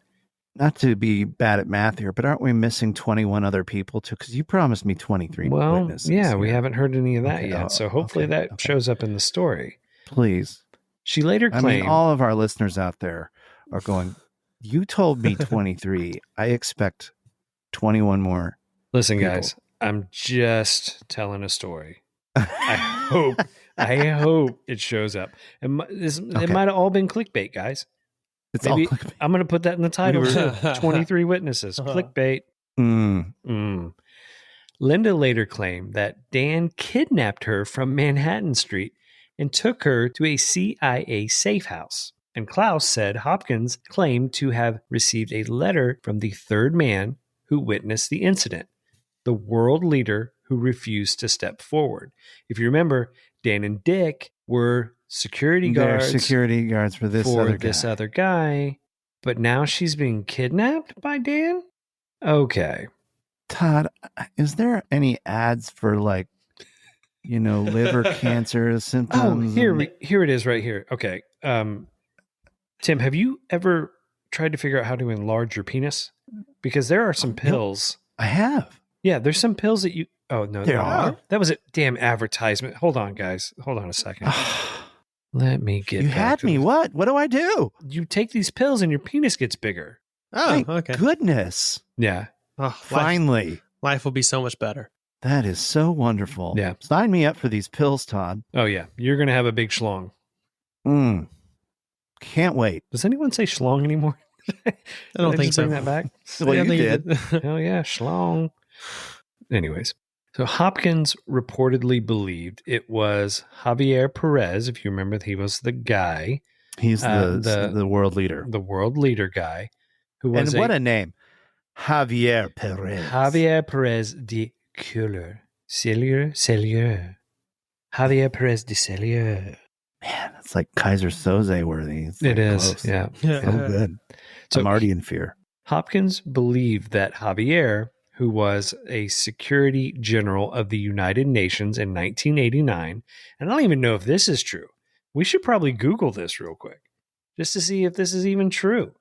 [SPEAKER 3] Not to be bad at math here, but aren't we missing 21 other people too? Because you promised me 23 witnesses.
[SPEAKER 1] Yeah, we haven't heard any of that yet. So hopefully that shows up in the story.
[SPEAKER 3] Please.
[SPEAKER 1] She later claimed...
[SPEAKER 3] I mean, all of our listeners out there are going, you told me 23. I expect 21 more.
[SPEAKER 1] Listen, people. Guys, I'm just telling a story. I hope it shows up. It might have all been clickbait, guys.
[SPEAKER 3] It's all clickbait.
[SPEAKER 1] I'm going to put that in the title too. 23 witnesses. Clickbait. Linda later claimed that Dan kidnapped her from Manhattan Street and took her to a CIA safe house. And Klaus said Hopkins claimed to have received a letter from the third man who witnessed the incident, the world leader who refused to step forward. If you remember, Dan and Dick were security
[SPEAKER 3] They're
[SPEAKER 1] guards
[SPEAKER 3] security guards for this
[SPEAKER 1] other guy, but now she's being kidnapped by Dan? Okay.
[SPEAKER 3] Todd, is there any ads for like, liver cancer symptoms?
[SPEAKER 1] Here it is right here. Okay. Tim, have you ever tried to figure out how to enlarge your penis? Because there are some pills.
[SPEAKER 3] I have.
[SPEAKER 1] Yeah, there's some pills that you. Oh no,
[SPEAKER 3] There are.
[SPEAKER 1] That was a damn advertisement. Hold on, guys. Hold on a second. Let me get.
[SPEAKER 3] You
[SPEAKER 1] back
[SPEAKER 3] had
[SPEAKER 1] to
[SPEAKER 3] me.
[SPEAKER 1] this.
[SPEAKER 3] What? What do I do?
[SPEAKER 1] You take these pills and your penis gets bigger.
[SPEAKER 2] Oh,
[SPEAKER 3] Thank
[SPEAKER 2] okay.
[SPEAKER 3] goodness.
[SPEAKER 1] Yeah.
[SPEAKER 2] Oh,
[SPEAKER 3] Finally.
[SPEAKER 2] life will be so much better.
[SPEAKER 3] That is so wonderful.
[SPEAKER 1] Yeah.
[SPEAKER 3] Sign me up for these pills, Todd.
[SPEAKER 1] Oh yeah, you're gonna have a big schlong.
[SPEAKER 3] Can't wait.
[SPEAKER 1] Does anyone say schlong anymore?
[SPEAKER 2] I don't think so.
[SPEAKER 1] Bring that back.
[SPEAKER 3] Well, you did.
[SPEAKER 1] Hell yeah, schlong. Anyways, so Hopkins reportedly believed it was Javier Perez. If you remember, he was the guy.
[SPEAKER 3] He's the world leader.
[SPEAKER 1] The world leader guy. Who was
[SPEAKER 3] what a name. Javier Perez.
[SPEAKER 1] Javier Perez de Culler. Cellier. Javier Perez de Cellier.
[SPEAKER 3] Man, it's like Kaiser Soze worthy.
[SPEAKER 1] It is.
[SPEAKER 3] Close.
[SPEAKER 1] Yeah.
[SPEAKER 3] So good.
[SPEAKER 1] So
[SPEAKER 3] I'm already in fear.
[SPEAKER 1] Hopkins believed that Javier, who was a security general of the United Nations in 1989, and I don't even know if this is true. We should probably Google this real quick just to see if this is even true.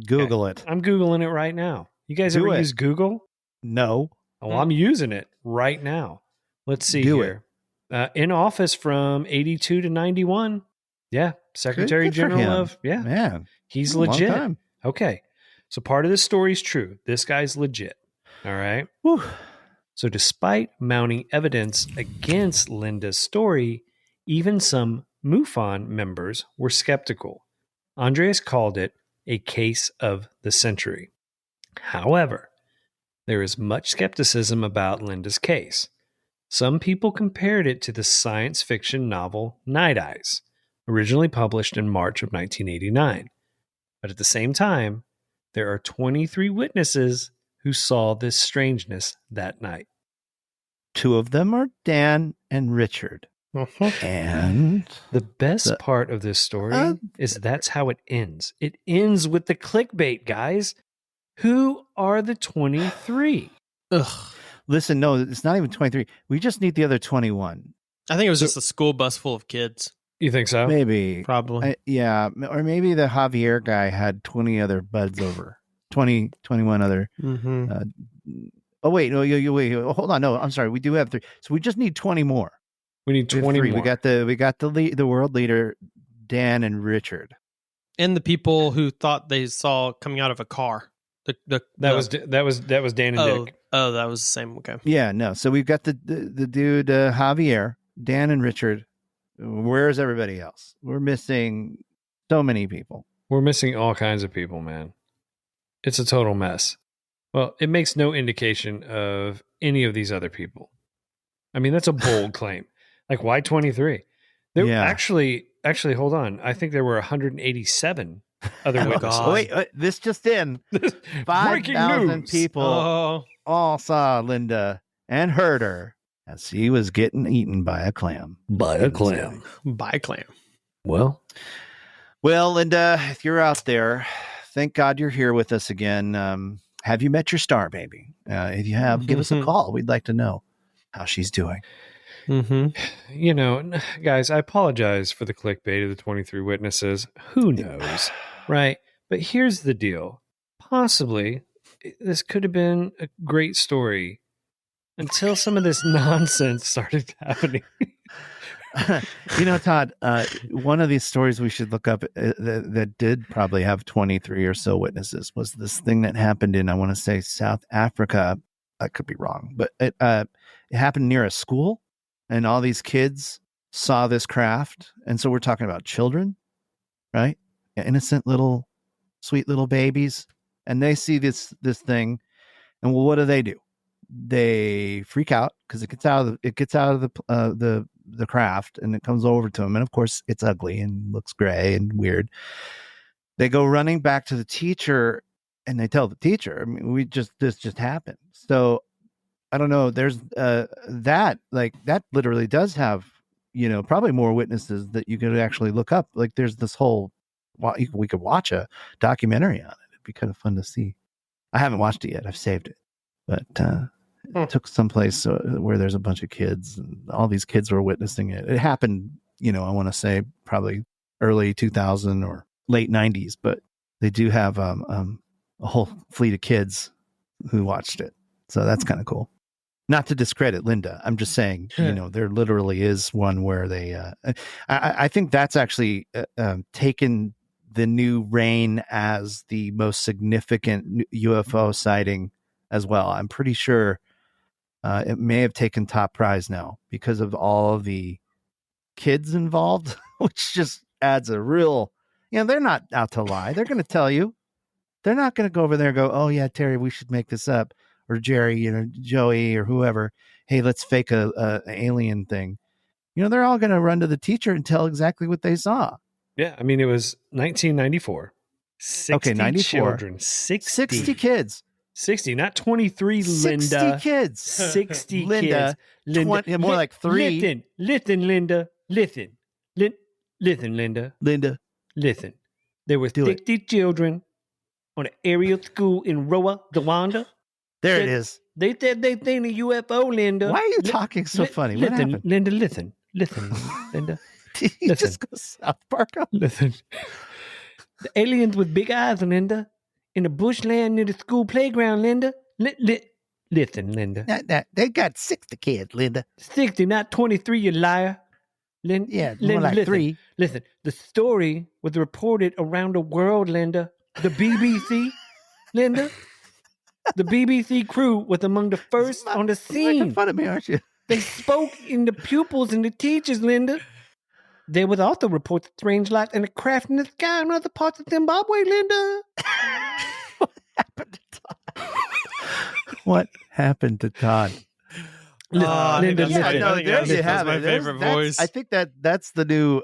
[SPEAKER 3] Google it.
[SPEAKER 1] I'm Googling it right now. You guys
[SPEAKER 3] Do
[SPEAKER 1] ever
[SPEAKER 3] it.
[SPEAKER 1] use Google?
[SPEAKER 3] No.
[SPEAKER 1] Oh, I'm using it right now. Let's see
[SPEAKER 3] Do
[SPEAKER 1] here. In office from 82 to 91. Yeah. Secretary
[SPEAKER 3] Good for
[SPEAKER 1] General
[SPEAKER 3] him.
[SPEAKER 1] of, yeah.
[SPEAKER 3] Man.
[SPEAKER 1] He's
[SPEAKER 3] a long
[SPEAKER 1] legit.
[SPEAKER 3] time.
[SPEAKER 1] Okay. So part of this story is true. This guy's legit. All right.
[SPEAKER 3] Whew.
[SPEAKER 1] So despite mounting evidence against Linda's story, even some MUFON members were skeptical. Andreas called it a case of the century. However, there is much skepticism about Linda's case. Some people compared it to the science fiction novel Night Eyes, originally published in March of 1989. But at the same time, there are 23 witnesses who saw this strangeness that night.
[SPEAKER 3] 2 of them are Dan and Richard. And
[SPEAKER 1] the best part of this story is that's how it ends. It ends with the clickbait, guys. Who are the 23?
[SPEAKER 2] Ugh.
[SPEAKER 3] Listen, no, it's not even 23. We just need the other 21.
[SPEAKER 2] I think it was just a school bus full of kids.
[SPEAKER 1] You think so?
[SPEAKER 3] Maybe.
[SPEAKER 2] Probably.
[SPEAKER 3] Yeah. Or maybe the Javier guy had 20 other buds over. 21 other.
[SPEAKER 2] Mm-hmm.
[SPEAKER 3] Wait. No, wait. Hold on. No, I'm sorry. We do have 3. So we just need 20 more.
[SPEAKER 1] We need 20 more.
[SPEAKER 3] We got the world leader, Dan and Richard.
[SPEAKER 2] And the people who thought they saw coming out of a car.
[SPEAKER 1] That was Dan and Dick.
[SPEAKER 2] Oh, that was the same. Okay.
[SPEAKER 3] Yeah, no. So we've got the dude Javier, Dan, and Richard. Where's everybody else? We're missing so many people.
[SPEAKER 1] We're missing all kinds of people, man. It's a total mess. Well, it makes no indication of any of these other people. I mean, that's a bold claim. Like, why 23? There actually, hold on. I think there were 187 other witnesses.
[SPEAKER 3] Wait, this just in. 5,000 people all saw Linda and heard her as she was getting eaten by a clam.
[SPEAKER 2] By a clam.
[SPEAKER 3] Well, Linda, if you're out there, thank God you're here with us again. Have you met your star, baby? If you have, give us a call. We'd like to know how she's doing.
[SPEAKER 1] Mm-hmm. Guys, I apologize for the clickbait of the 23 witnesses. Who knows, right? But here's the deal. Possibly, this could have been a great story until some of this nonsense started happening.
[SPEAKER 3] Todd, one of these stories we should look up that did probably have 23 or so witnesses was this thing that happened in, I want to say, South Africa. I could be wrong, but it happened near a school, and all these kids saw this craft. And so we're talking about children, right? Innocent little, sweet little babies. And they see this thing, and well, what do? They freak out because it gets out of the craft, and it comes over to them, and of course it's ugly and looks gray and weird. They go running back to the teacher, and they tell the teacher, I mean, this just happened. So I don't know. There's that literally does have probably more witnesses that you could actually look up. Like there's this whole, we could watch a documentary on it. It'd be kind of fun to see. I haven't watched it yet. I've saved it, but it took someplace where there's a bunch of kids and all these kids were witnessing it. It happened, I want to say probably early 2000 or late 90s, but they do have a whole fleet of kids who watched it. So that's kind of cool. Not to discredit Linda. I'm just saying, there literally is one where they, I think that's actually taken the new reign as the most significant UFO sighting as well. I'm pretty sure it may have taken top prize now because of all of the kids involved, which just adds a real, they're not out to lie. They're going to tell you. They're not going to go over there and go, oh yeah, Terry, we should make this up. Or Jerry, Joey or whoever. Hey, let's fake a alien thing. They're all going to run to the teacher and tell exactly what they saw.
[SPEAKER 1] Yeah. I mean, it was 1994. 60
[SPEAKER 3] 94.
[SPEAKER 1] children. 60
[SPEAKER 3] kids.
[SPEAKER 1] 60, not 23,
[SPEAKER 3] 60
[SPEAKER 1] Linda.
[SPEAKER 3] kids.
[SPEAKER 1] 60
[SPEAKER 3] Linda,
[SPEAKER 1] kids. Linda.
[SPEAKER 3] More like 3.
[SPEAKER 1] Listen, Linda. Listen, Linda. Listen. There were 60 children on an aerial school in Roa, Rwanda.
[SPEAKER 3] There it is.
[SPEAKER 1] They said they seen a UFO, Linda.
[SPEAKER 3] Why are you talking so funny? What happened?
[SPEAKER 1] Linda, listen, Linda.
[SPEAKER 3] Did you just go South Park?
[SPEAKER 1] Listen. The aliens with big eyes, Linda. In the bushland near the school playground, Linda. Listen, Linda.
[SPEAKER 3] They got 60 kids, Linda.
[SPEAKER 1] 60, not 23, you liar.
[SPEAKER 3] Yeah,
[SPEAKER 1] Linda,
[SPEAKER 3] more like
[SPEAKER 1] listen,
[SPEAKER 3] 3.
[SPEAKER 1] Listen, the story was reported around the world, Linda. The BBC, Linda. The BBC crew was among the first on the scene.
[SPEAKER 3] You're making fun of me, aren't you?
[SPEAKER 1] They spoke in the pupils and the teachers, Linda. There was also reports of strange lights and a craft in the sky in other parts of Zimbabwe, Linda.
[SPEAKER 3] What happened to Todd? What happened to Todd?
[SPEAKER 1] Linda,
[SPEAKER 3] there you have
[SPEAKER 2] my
[SPEAKER 3] it.
[SPEAKER 2] favorite voice.
[SPEAKER 3] I think that's the new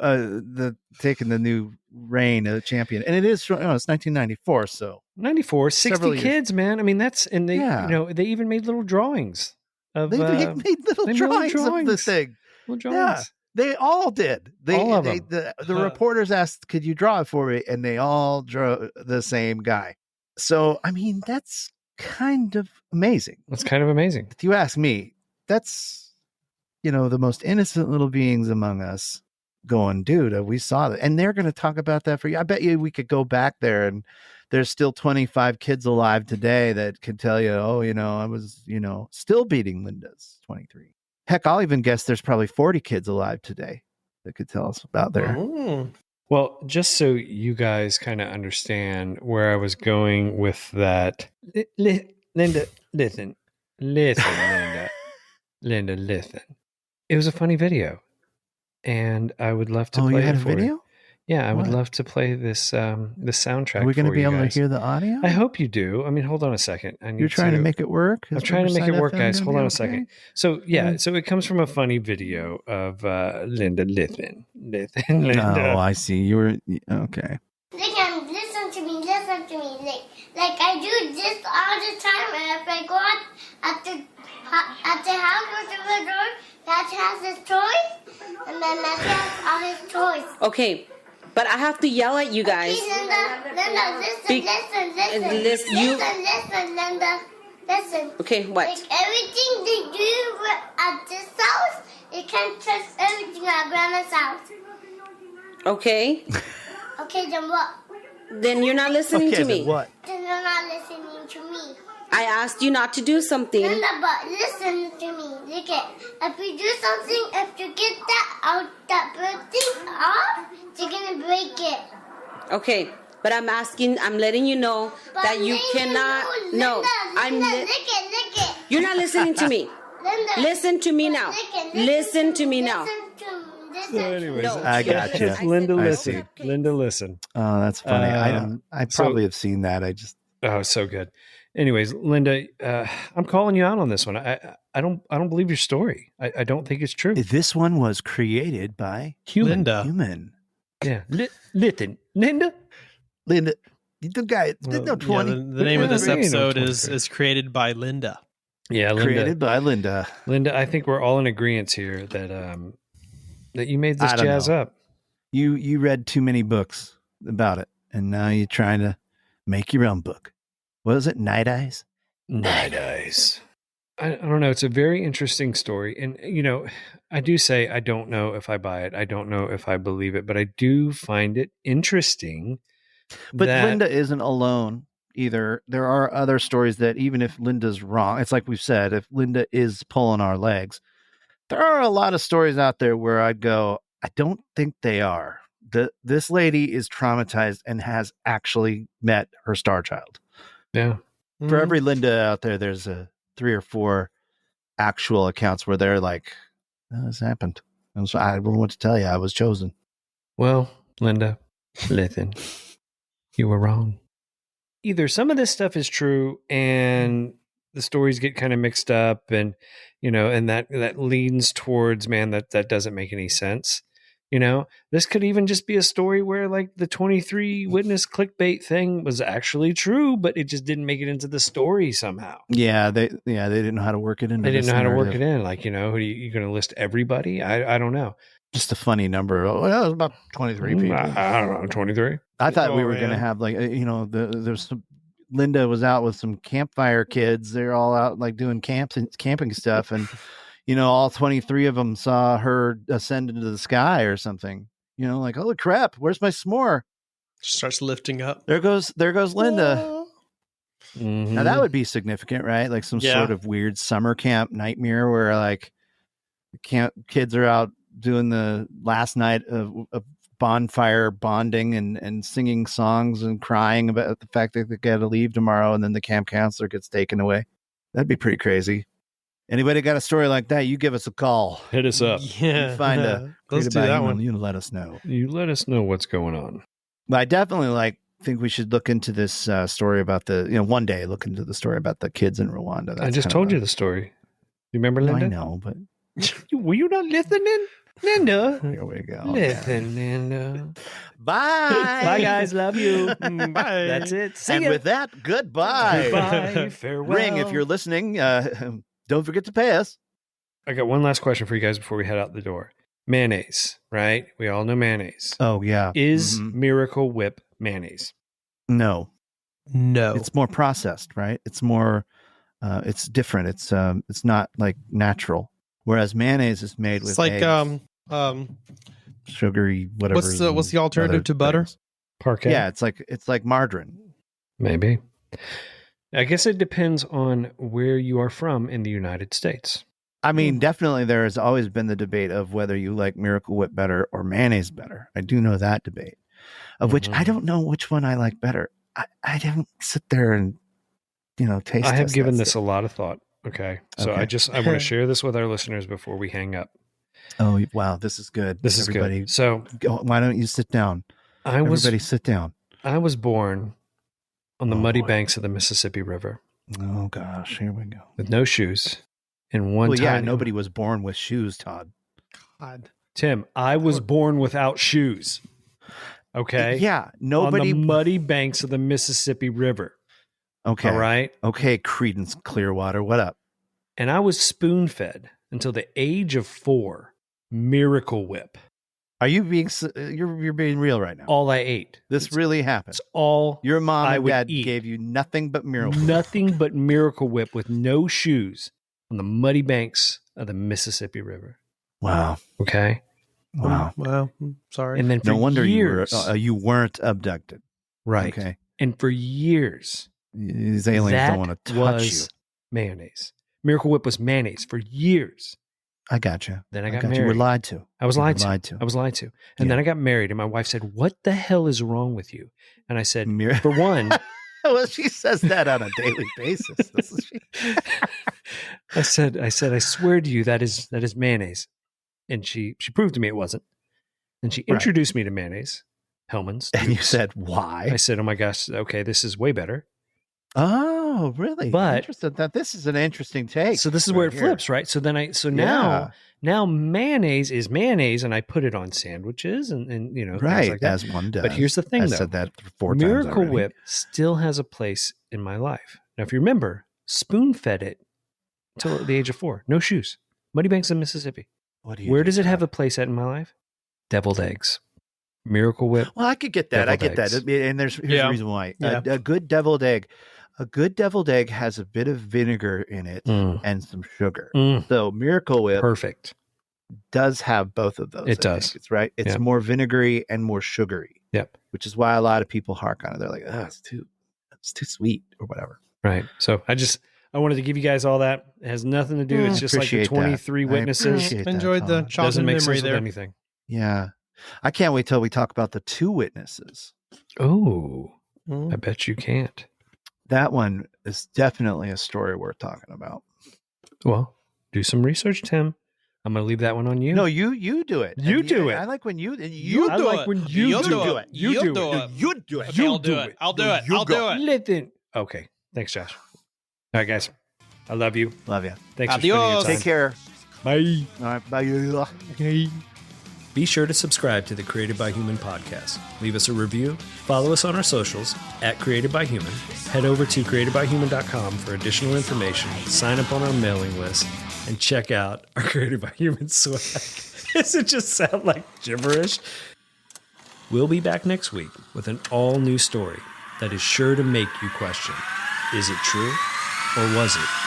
[SPEAKER 3] taking the new reign of champion, and it is. It's 1994, so
[SPEAKER 1] 94, 60 kids, man. I mean, and they,
[SPEAKER 3] Yeah.
[SPEAKER 1] they even made little drawings of.
[SPEAKER 3] they made little drawings of the thing.
[SPEAKER 1] Little drawings.
[SPEAKER 3] They all did.
[SPEAKER 1] All of them.
[SPEAKER 3] The reporters asked, "Could you draw it for me?" And they all drew the same guy. So I mean, that's kind of amazing.
[SPEAKER 1] That's kind of amazing.
[SPEAKER 3] If you ask me, that's the most innocent little beings among us going, dude, we saw that. And they're going to talk about that for you. I bet you we could go back there and there's still 25 kids alive today that could tell you, oh, I was, still beating Linda's 23. Heck, I'll even guess there's probably 40 kids alive today that could tell us about there.
[SPEAKER 2] Oh.
[SPEAKER 1] Well, just so you guys kind of understand where I was going with that. Linda, listen, Linda. Linda, listen. It was a funny video. And I would love to play
[SPEAKER 3] you had
[SPEAKER 1] it
[SPEAKER 3] a
[SPEAKER 1] for
[SPEAKER 3] video?
[SPEAKER 1] you. Yeah, I would
[SPEAKER 3] What?
[SPEAKER 1] love to play this the soundtrack.
[SPEAKER 3] Are we going to
[SPEAKER 1] for
[SPEAKER 3] be
[SPEAKER 1] you
[SPEAKER 3] able
[SPEAKER 1] guys.
[SPEAKER 3] to hear the audio?
[SPEAKER 1] I hope you do. I mean, hold on a second.
[SPEAKER 3] You're trying to make it work?
[SPEAKER 1] I'm
[SPEAKER 3] Is
[SPEAKER 1] trying to make it
[SPEAKER 3] Riverside
[SPEAKER 1] work,
[SPEAKER 3] FM
[SPEAKER 1] guys.
[SPEAKER 3] gonna
[SPEAKER 1] Hold
[SPEAKER 3] be
[SPEAKER 1] on a
[SPEAKER 3] okay?
[SPEAKER 1] second. So so it comes from a funny video of Linda. Listen, Linda.
[SPEAKER 3] Oh, I see. You were okay.
[SPEAKER 6] Listen to me. Like I do this all the time. And if I go out at the house with the door, Dad has his toys, and then Dad has all his toys.
[SPEAKER 7] Okay, but I have to yell at you guys.
[SPEAKER 6] Okay, Linda, listen, listen, Linda, listen.
[SPEAKER 7] Okay, what?
[SPEAKER 6] Like everything they do at this house, you can't trust everything at Grandma's house.
[SPEAKER 7] Okay,
[SPEAKER 6] Okay, then what?
[SPEAKER 7] then you're not listening
[SPEAKER 3] Okay,
[SPEAKER 7] to
[SPEAKER 3] then
[SPEAKER 7] me.
[SPEAKER 3] what?
[SPEAKER 6] Then you're not listening to me.
[SPEAKER 7] I asked you not to do something.
[SPEAKER 6] Linda, but listen to me. Look at, if you do something, if you get that bird thing off, you're gonna break it.
[SPEAKER 7] Okay, but I'm letting you know
[SPEAKER 6] But
[SPEAKER 7] that you
[SPEAKER 6] Linda,
[SPEAKER 7] cannot.
[SPEAKER 6] no,
[SPEAKER 7] I'm.
[SPEAKER 6] Linda, look it.
[SPEAKER 7] You're not listening to me.
[SPEAKER 6] Linda,
[SPEAKER 7] Listen to me now. Listen to me now.
[SPEAKER 1] So anyways,
[SPEAKER 7] No.
[SPEAKER 3] I got you.
[SPEAKER 1] It's Linda,
[SPEAKER 3] I
[SPEAKER 1] listen.
[SPEAKER 3] see.
[SPEAKER 1] Linda, listen.
[SPEAKER 3] Oh, that's funny. I
[SPEAKER 1] so-
[SPEAKER 3] probably have seen that. I just
[SPEAKER 1] Oh, so good. Anyways, Linda, I'm calling you out on this one. I don't believe your story. I don't think it's true.
[SPEAKER 3] this one was created by
[SPEAKER 2] Linda.
[SPEAKER 3] human.
[SPEAKER 1] Yeah, listen, Linda.
[SPEAKER 3] Linda, the guy. There's no
[SPEAKER 2] Yeah,
[SPEAKER 3] 20.
[SPEAKER 2] the name of this
[SPEAKER 1] Yeah, there ain't no
[SPEAKER 2] episode
[SPEAKER 1] 23.
[SPEAKER 2] is created by Linda.
[SPEAKER 1] Yeah, Linda.
[SPEAKER 3] Created by Linda.
[SPEAKER 1] Linda, I think we're all in agreement here that that you made this
[SPEAKER 3] I don't
[SPEAKER 1] jazz
[SPEAKER 3] know.
[SPEAKER 1] up.
[SPEAKER 3] You read too many books about it, and now you're trying to make your own book. What is it? Night Eyes?
[SPEAKER 1] Night Eyes. I don't know. It's a very interesting story. And, I do say I don't know if I buy it. I don't know if I believe it, but I do find it interesting.
[SPEAKER 3] But
[SPEAKER 1] that,
[SPEAKER 3] Linda isn't alone either. There are other stories that even if Linda's wrong, it's like we've said, if Linda is pulling our legs, there are a lot of stories out there where I'd go, I don't think they are. This lady is traumatized and has actually met her star child.
[SPEAKER 1] Yeah.
[SPEAKER 3] For every Linda out there, there's 3 or 4 actual accounts where they're like, oh, this happened. And so I don't know what to tell you. I was chosen.
[SPEAKER 1] Well, Linda, listen, you were wrong. Either some of this stuff is true and the stories get kind of mixed up and, and that leans towards, man, that doesn't make any sense. This could even just be a story where like the 23 witness clickbait thing was actually true, but it just didn't make it into the story somehow.
[SPEAKER 3] Yeah, they didn't know how to work it in.
[SPEAKER 1] They didn't know how to work it in. Like, who are you going to list everybody? I don't know.
[SPEAKER 3] Just a funny number. Oh, well, it was about 23 people.
[SPEAKER 1] I don't know, 23.
[SPEAKER 3] I thought we were going to have like, there's some, Linda was out with some campfire kids. They're all out like doing camping stuff. And, all 23 of them saw her ascend into the sky or something, like, holy crap, where's my s'more?
[SPEAKER 2] Starts lifting up.
[SPEAKER 3] There goes Linda.
[SPEAKER 1] Mm-hmm.
[SPEAKER 3] Now that would be significant, right? Like some sort of weird summer camp nightmare where like kids are out doing the last night of bonfire bonding and singing songs and crying about the fact that they got to leave tomorrow, and then the camp counselor gets taken away. That'd be pretty crazy. Anybody got a story like that? You give us a call.
[SPEAKER 1] Hit us up.
[SPEAKER 2] Yeah,
[SPEAKER 3] You find
[SPEAKER 2] let's do that one.
[SPEAKER 3] You let us know.
[SPEAKER 1] You let us know what's going on.
[SPEAKER 3] But I definitely think we should look into this story about one day look into the story about the kids in Rwanda.
[SPEAKER 1] I just told you the story. You remember, Linda?
[SPEAKER 3] I know, but
[SPEAKER 1] were you not listening, Linda?
[SPEAKER 3] Here we go.
[SPEAKER 1] Listen, Linda.
[SPEAKER 3] Bye.
[SPEAKER 1] Bye, guys. Love you.
[SPEAKER 2] Bye.
[SPEAKER 1] That's it. See
[SPEAKER 3] And
[SPEAKER 1] ya.
[SPEAKER 3] with that, goodbye.
[SPEAKER 1] Goodbye. Farewell.
[SPEAKER 3] Ring if you're listening. Don't forget to pay us.
[SPEAKER 1] I got one last question for you guys before we head out the door. Mayonnaise, right? We all know mayonnaise.
[SPEAKER 3] Oh yeah.
[SPEAKER 1] Is Miracle Whip mayonnaise?
[SPEAKER 3] No.
[SPEAKER 2] No.
[SPEAKER 3] It's more processed, right? It's more it's different. It's not like natural. Whereas mayonnaise is made with
[SPEAKER 2] it's like
[SPEAKER 3] eggs, sugary whatever.
[SPEAKER 2] What's the alternative to butter?
[SPEAKER 3] Things.
[SPEAKER 1] Parquet?
[SPEAKER 3] Yeah, it's like margarine.
[SPEAKER 1] Maybe. I guess it depends on where you are from in the United States.
[SPEAKER 3] I mean, definitely there has always been the debate of whether you like Miracle Whip better or mayonnaise better. I do know that debate, of which I don't know which one I like better. I don't sit there and, taste.
[SPEAKER 1] I have given this a lot of thought. Okay. So I want to share this with our listeners before we hang up.
[SPEAKER 3] Oh, wow. This is good.
[SPEAKER 1] This is good. So
[SPEAKER 3] why don't you sit down? Everybody sit down.
[SPEAKER 1] I was born on the muddy banks of the Mississippi River.
[SPEAKER 3] Oh gosh, here we go.
[SPEAKER 1] With no shoes. And
[SPEAKER 3] nobody was born with shoes, Todd.
[SPEAKER 2] God.
[SPEAKER 1] Tim, I was born without shoes. Okay?
[SPEAKER 3] Yeah, nobody.
[SPEAKER 1] On the muddy banks of the Mississippi River.
[SPEAKER 3] Okay.
[SPEAKER 1] All right?
[SPEAKER 3] Okay, Creedence Clearwater, what up?
[SPEAKER 1] And I was spoon-fed until the age of 4. Miracle Whip.
[SPEAKER 3] Are you being you're being real right now?
[SPEAKER 1] All I ate.
[SPEAKER 3] This really happened.
[SPEAKER 1] It's all
[SPEAKER 3] your mom
[SPEAKER 1] I
[SPEAKER 3] and
[SPEAKER 1] would
[SPEAKER 3] dad
[SPEAKER 1] eat.
[SPEAKER 3] gave you nothing but Miracle Whip.
[SPEAKER 1] Nothing but Miracle Whip with no shoes on the muddy banks of the Mississippi River.
[SPEAKER 3] Wow.
[SPEAKER 1] Okay.
[SPEAKER 3] Wow.
[SPEAKER 2] Well, sorry.
[SPEAKER 1] And then for
[SPEAKER 3] no wonder
[SPEAKER 1] years,
[SPEAKER 3] you weren't abducted.
[SPEAKER 1] Right.
[SPEAKER 3] Okay.
[SPEAKER 1] And for years,
[SPEAKER 3] these aliens don't want to touch you.
[SPEAKER 1] Mayonnaise. Miracle Whip was mayonnaise for years.
[SPEAKER 3] I got you.
[SPEAKER 1] Then I got married.
[SPEAKER 3] You were lied to.
[SPEAKER 1] I was lied to.
[SPEAKER 3] I
[SPEAKER 1] was lied to. And then I got married, and my wife said, "What the hell is wrong with you?" And I said, "For one."
[SPEAKER 3] Well, she says that on a daily basis, doesn't she?
[SPEAKER 1] I said, I swear to you, that is mayonnaise. And she proved to me it wasn't. And she introduced me to mayonnaise, Hellman's.
[SPEAKER 3] And you said, why?
[SPEAKER 1] I said, oh my gosh, okay, this is way better.
[SPEAKER 3] Oh, really?
[SPEAKER 1] But
[SPEAKER 3] interesting. This is an interesting take.
[SPEAKER 1] So this is where it flips, right? So then now mayonnaise is mayonnaise, and I put it on sandwiches and
[SPEAKER 3] right,
[SPEAKER 1] things like that.
[SPEAKER 3] as one does.
[SPEAKER 1] But here's the thing,
[SPEAKER 3] I
[SPEAKER 1] though.
[SPEAKER 3] said that 4 times
[SPEAKER 1] Miracle
[SPEAKER 3] already.
[SPEAKER 1] Whip still has a place in my life. Now, if you remember, spoon fed it until the age of 4. No shoes. Muddy banks of Mississippi. Where does it have a place at in my life? Deviled eggs. Miracle Whip.
[SPEAKER 3] Well, I could get that. I get that. And here's the reason why.
[SPEAKER 2] Yeah.
[SPEAKER 3] A good deviled egg. A good deviled egg has a bit of vinegar in it and some sugar. So Miracle Whip
[SPEAKER 1] Perfect.
[SPEAKER 3] does have both of those.
[SPEAKER 1] It does.
[SPEAKER 3] It's right. It's more vinegary and more sugary.
[SPEAKER 1] Yep.
[SPEAKER 3] Which is why a lot of people hark on it. They're like, oh, it's too sweet or whatever.
[SPEAKER 1] Right. So I wanted to give you guys all that. It has nothing to do. It's just like the 23 witnesses.
[SPEAKER 2] Enjoyed the childhood
[SPEAKER 1] Doesn't make
[SPEAKER 2] memory
[SPEAKER 1] sense
[SPEAKER 2] there.
[SPEAKER 1] with anything.
[SPEAKER 3] Yeah. I can't wait till we talk about the 2 witnesses.
[SPEAKER 1] Oh, I bet you can't.
[SPEAKER 3] That one is definitely a story worth talking about.
[SPEAKER 1] Well, do some research, Tim. I'm going to leave that one on you.
[SPEAKER 3] No, you do it.
[SPEAKER 1] You do it.
[SPEAKER 3] I like when you
[SPEAKER 1] I
[SPEAKER 3] do
[SPEAKER 1] like
[SPEAKER 3] it.
[SPEAKER 1] when you do it.
[SPEAKER 2] You do it.
[SPEAKER 3] You do it.
[SPEAKER 2] Okay, I'll do it. I'll do it. I'll do it.
[SPEAKER 1] Listen. Okay. Thanks, Josh. All right, guys. I love you.
[SPEAKER 3] Love you.
[SPEAKER 1] Thanks for spending your
[SPEAKER 2] Adios.
[SPEAKER 1] time.
[SPEAKER 3] Take care.
[SPEAKER 1] Bye.
[SPEAKER 3] All right. Bye.
[SPEAKER 1] Be sure to subscribe to the Created by Human podcast. Leave us a review. Follow us on our socials at Created by Human. Head over to createdbyhuman.com for additional information. Sign up on our mailing list and check out our Created by Human swag. Does it just sound like gibberish? We'll be back next week with an all-new story that is sure to make you question, is it true or was it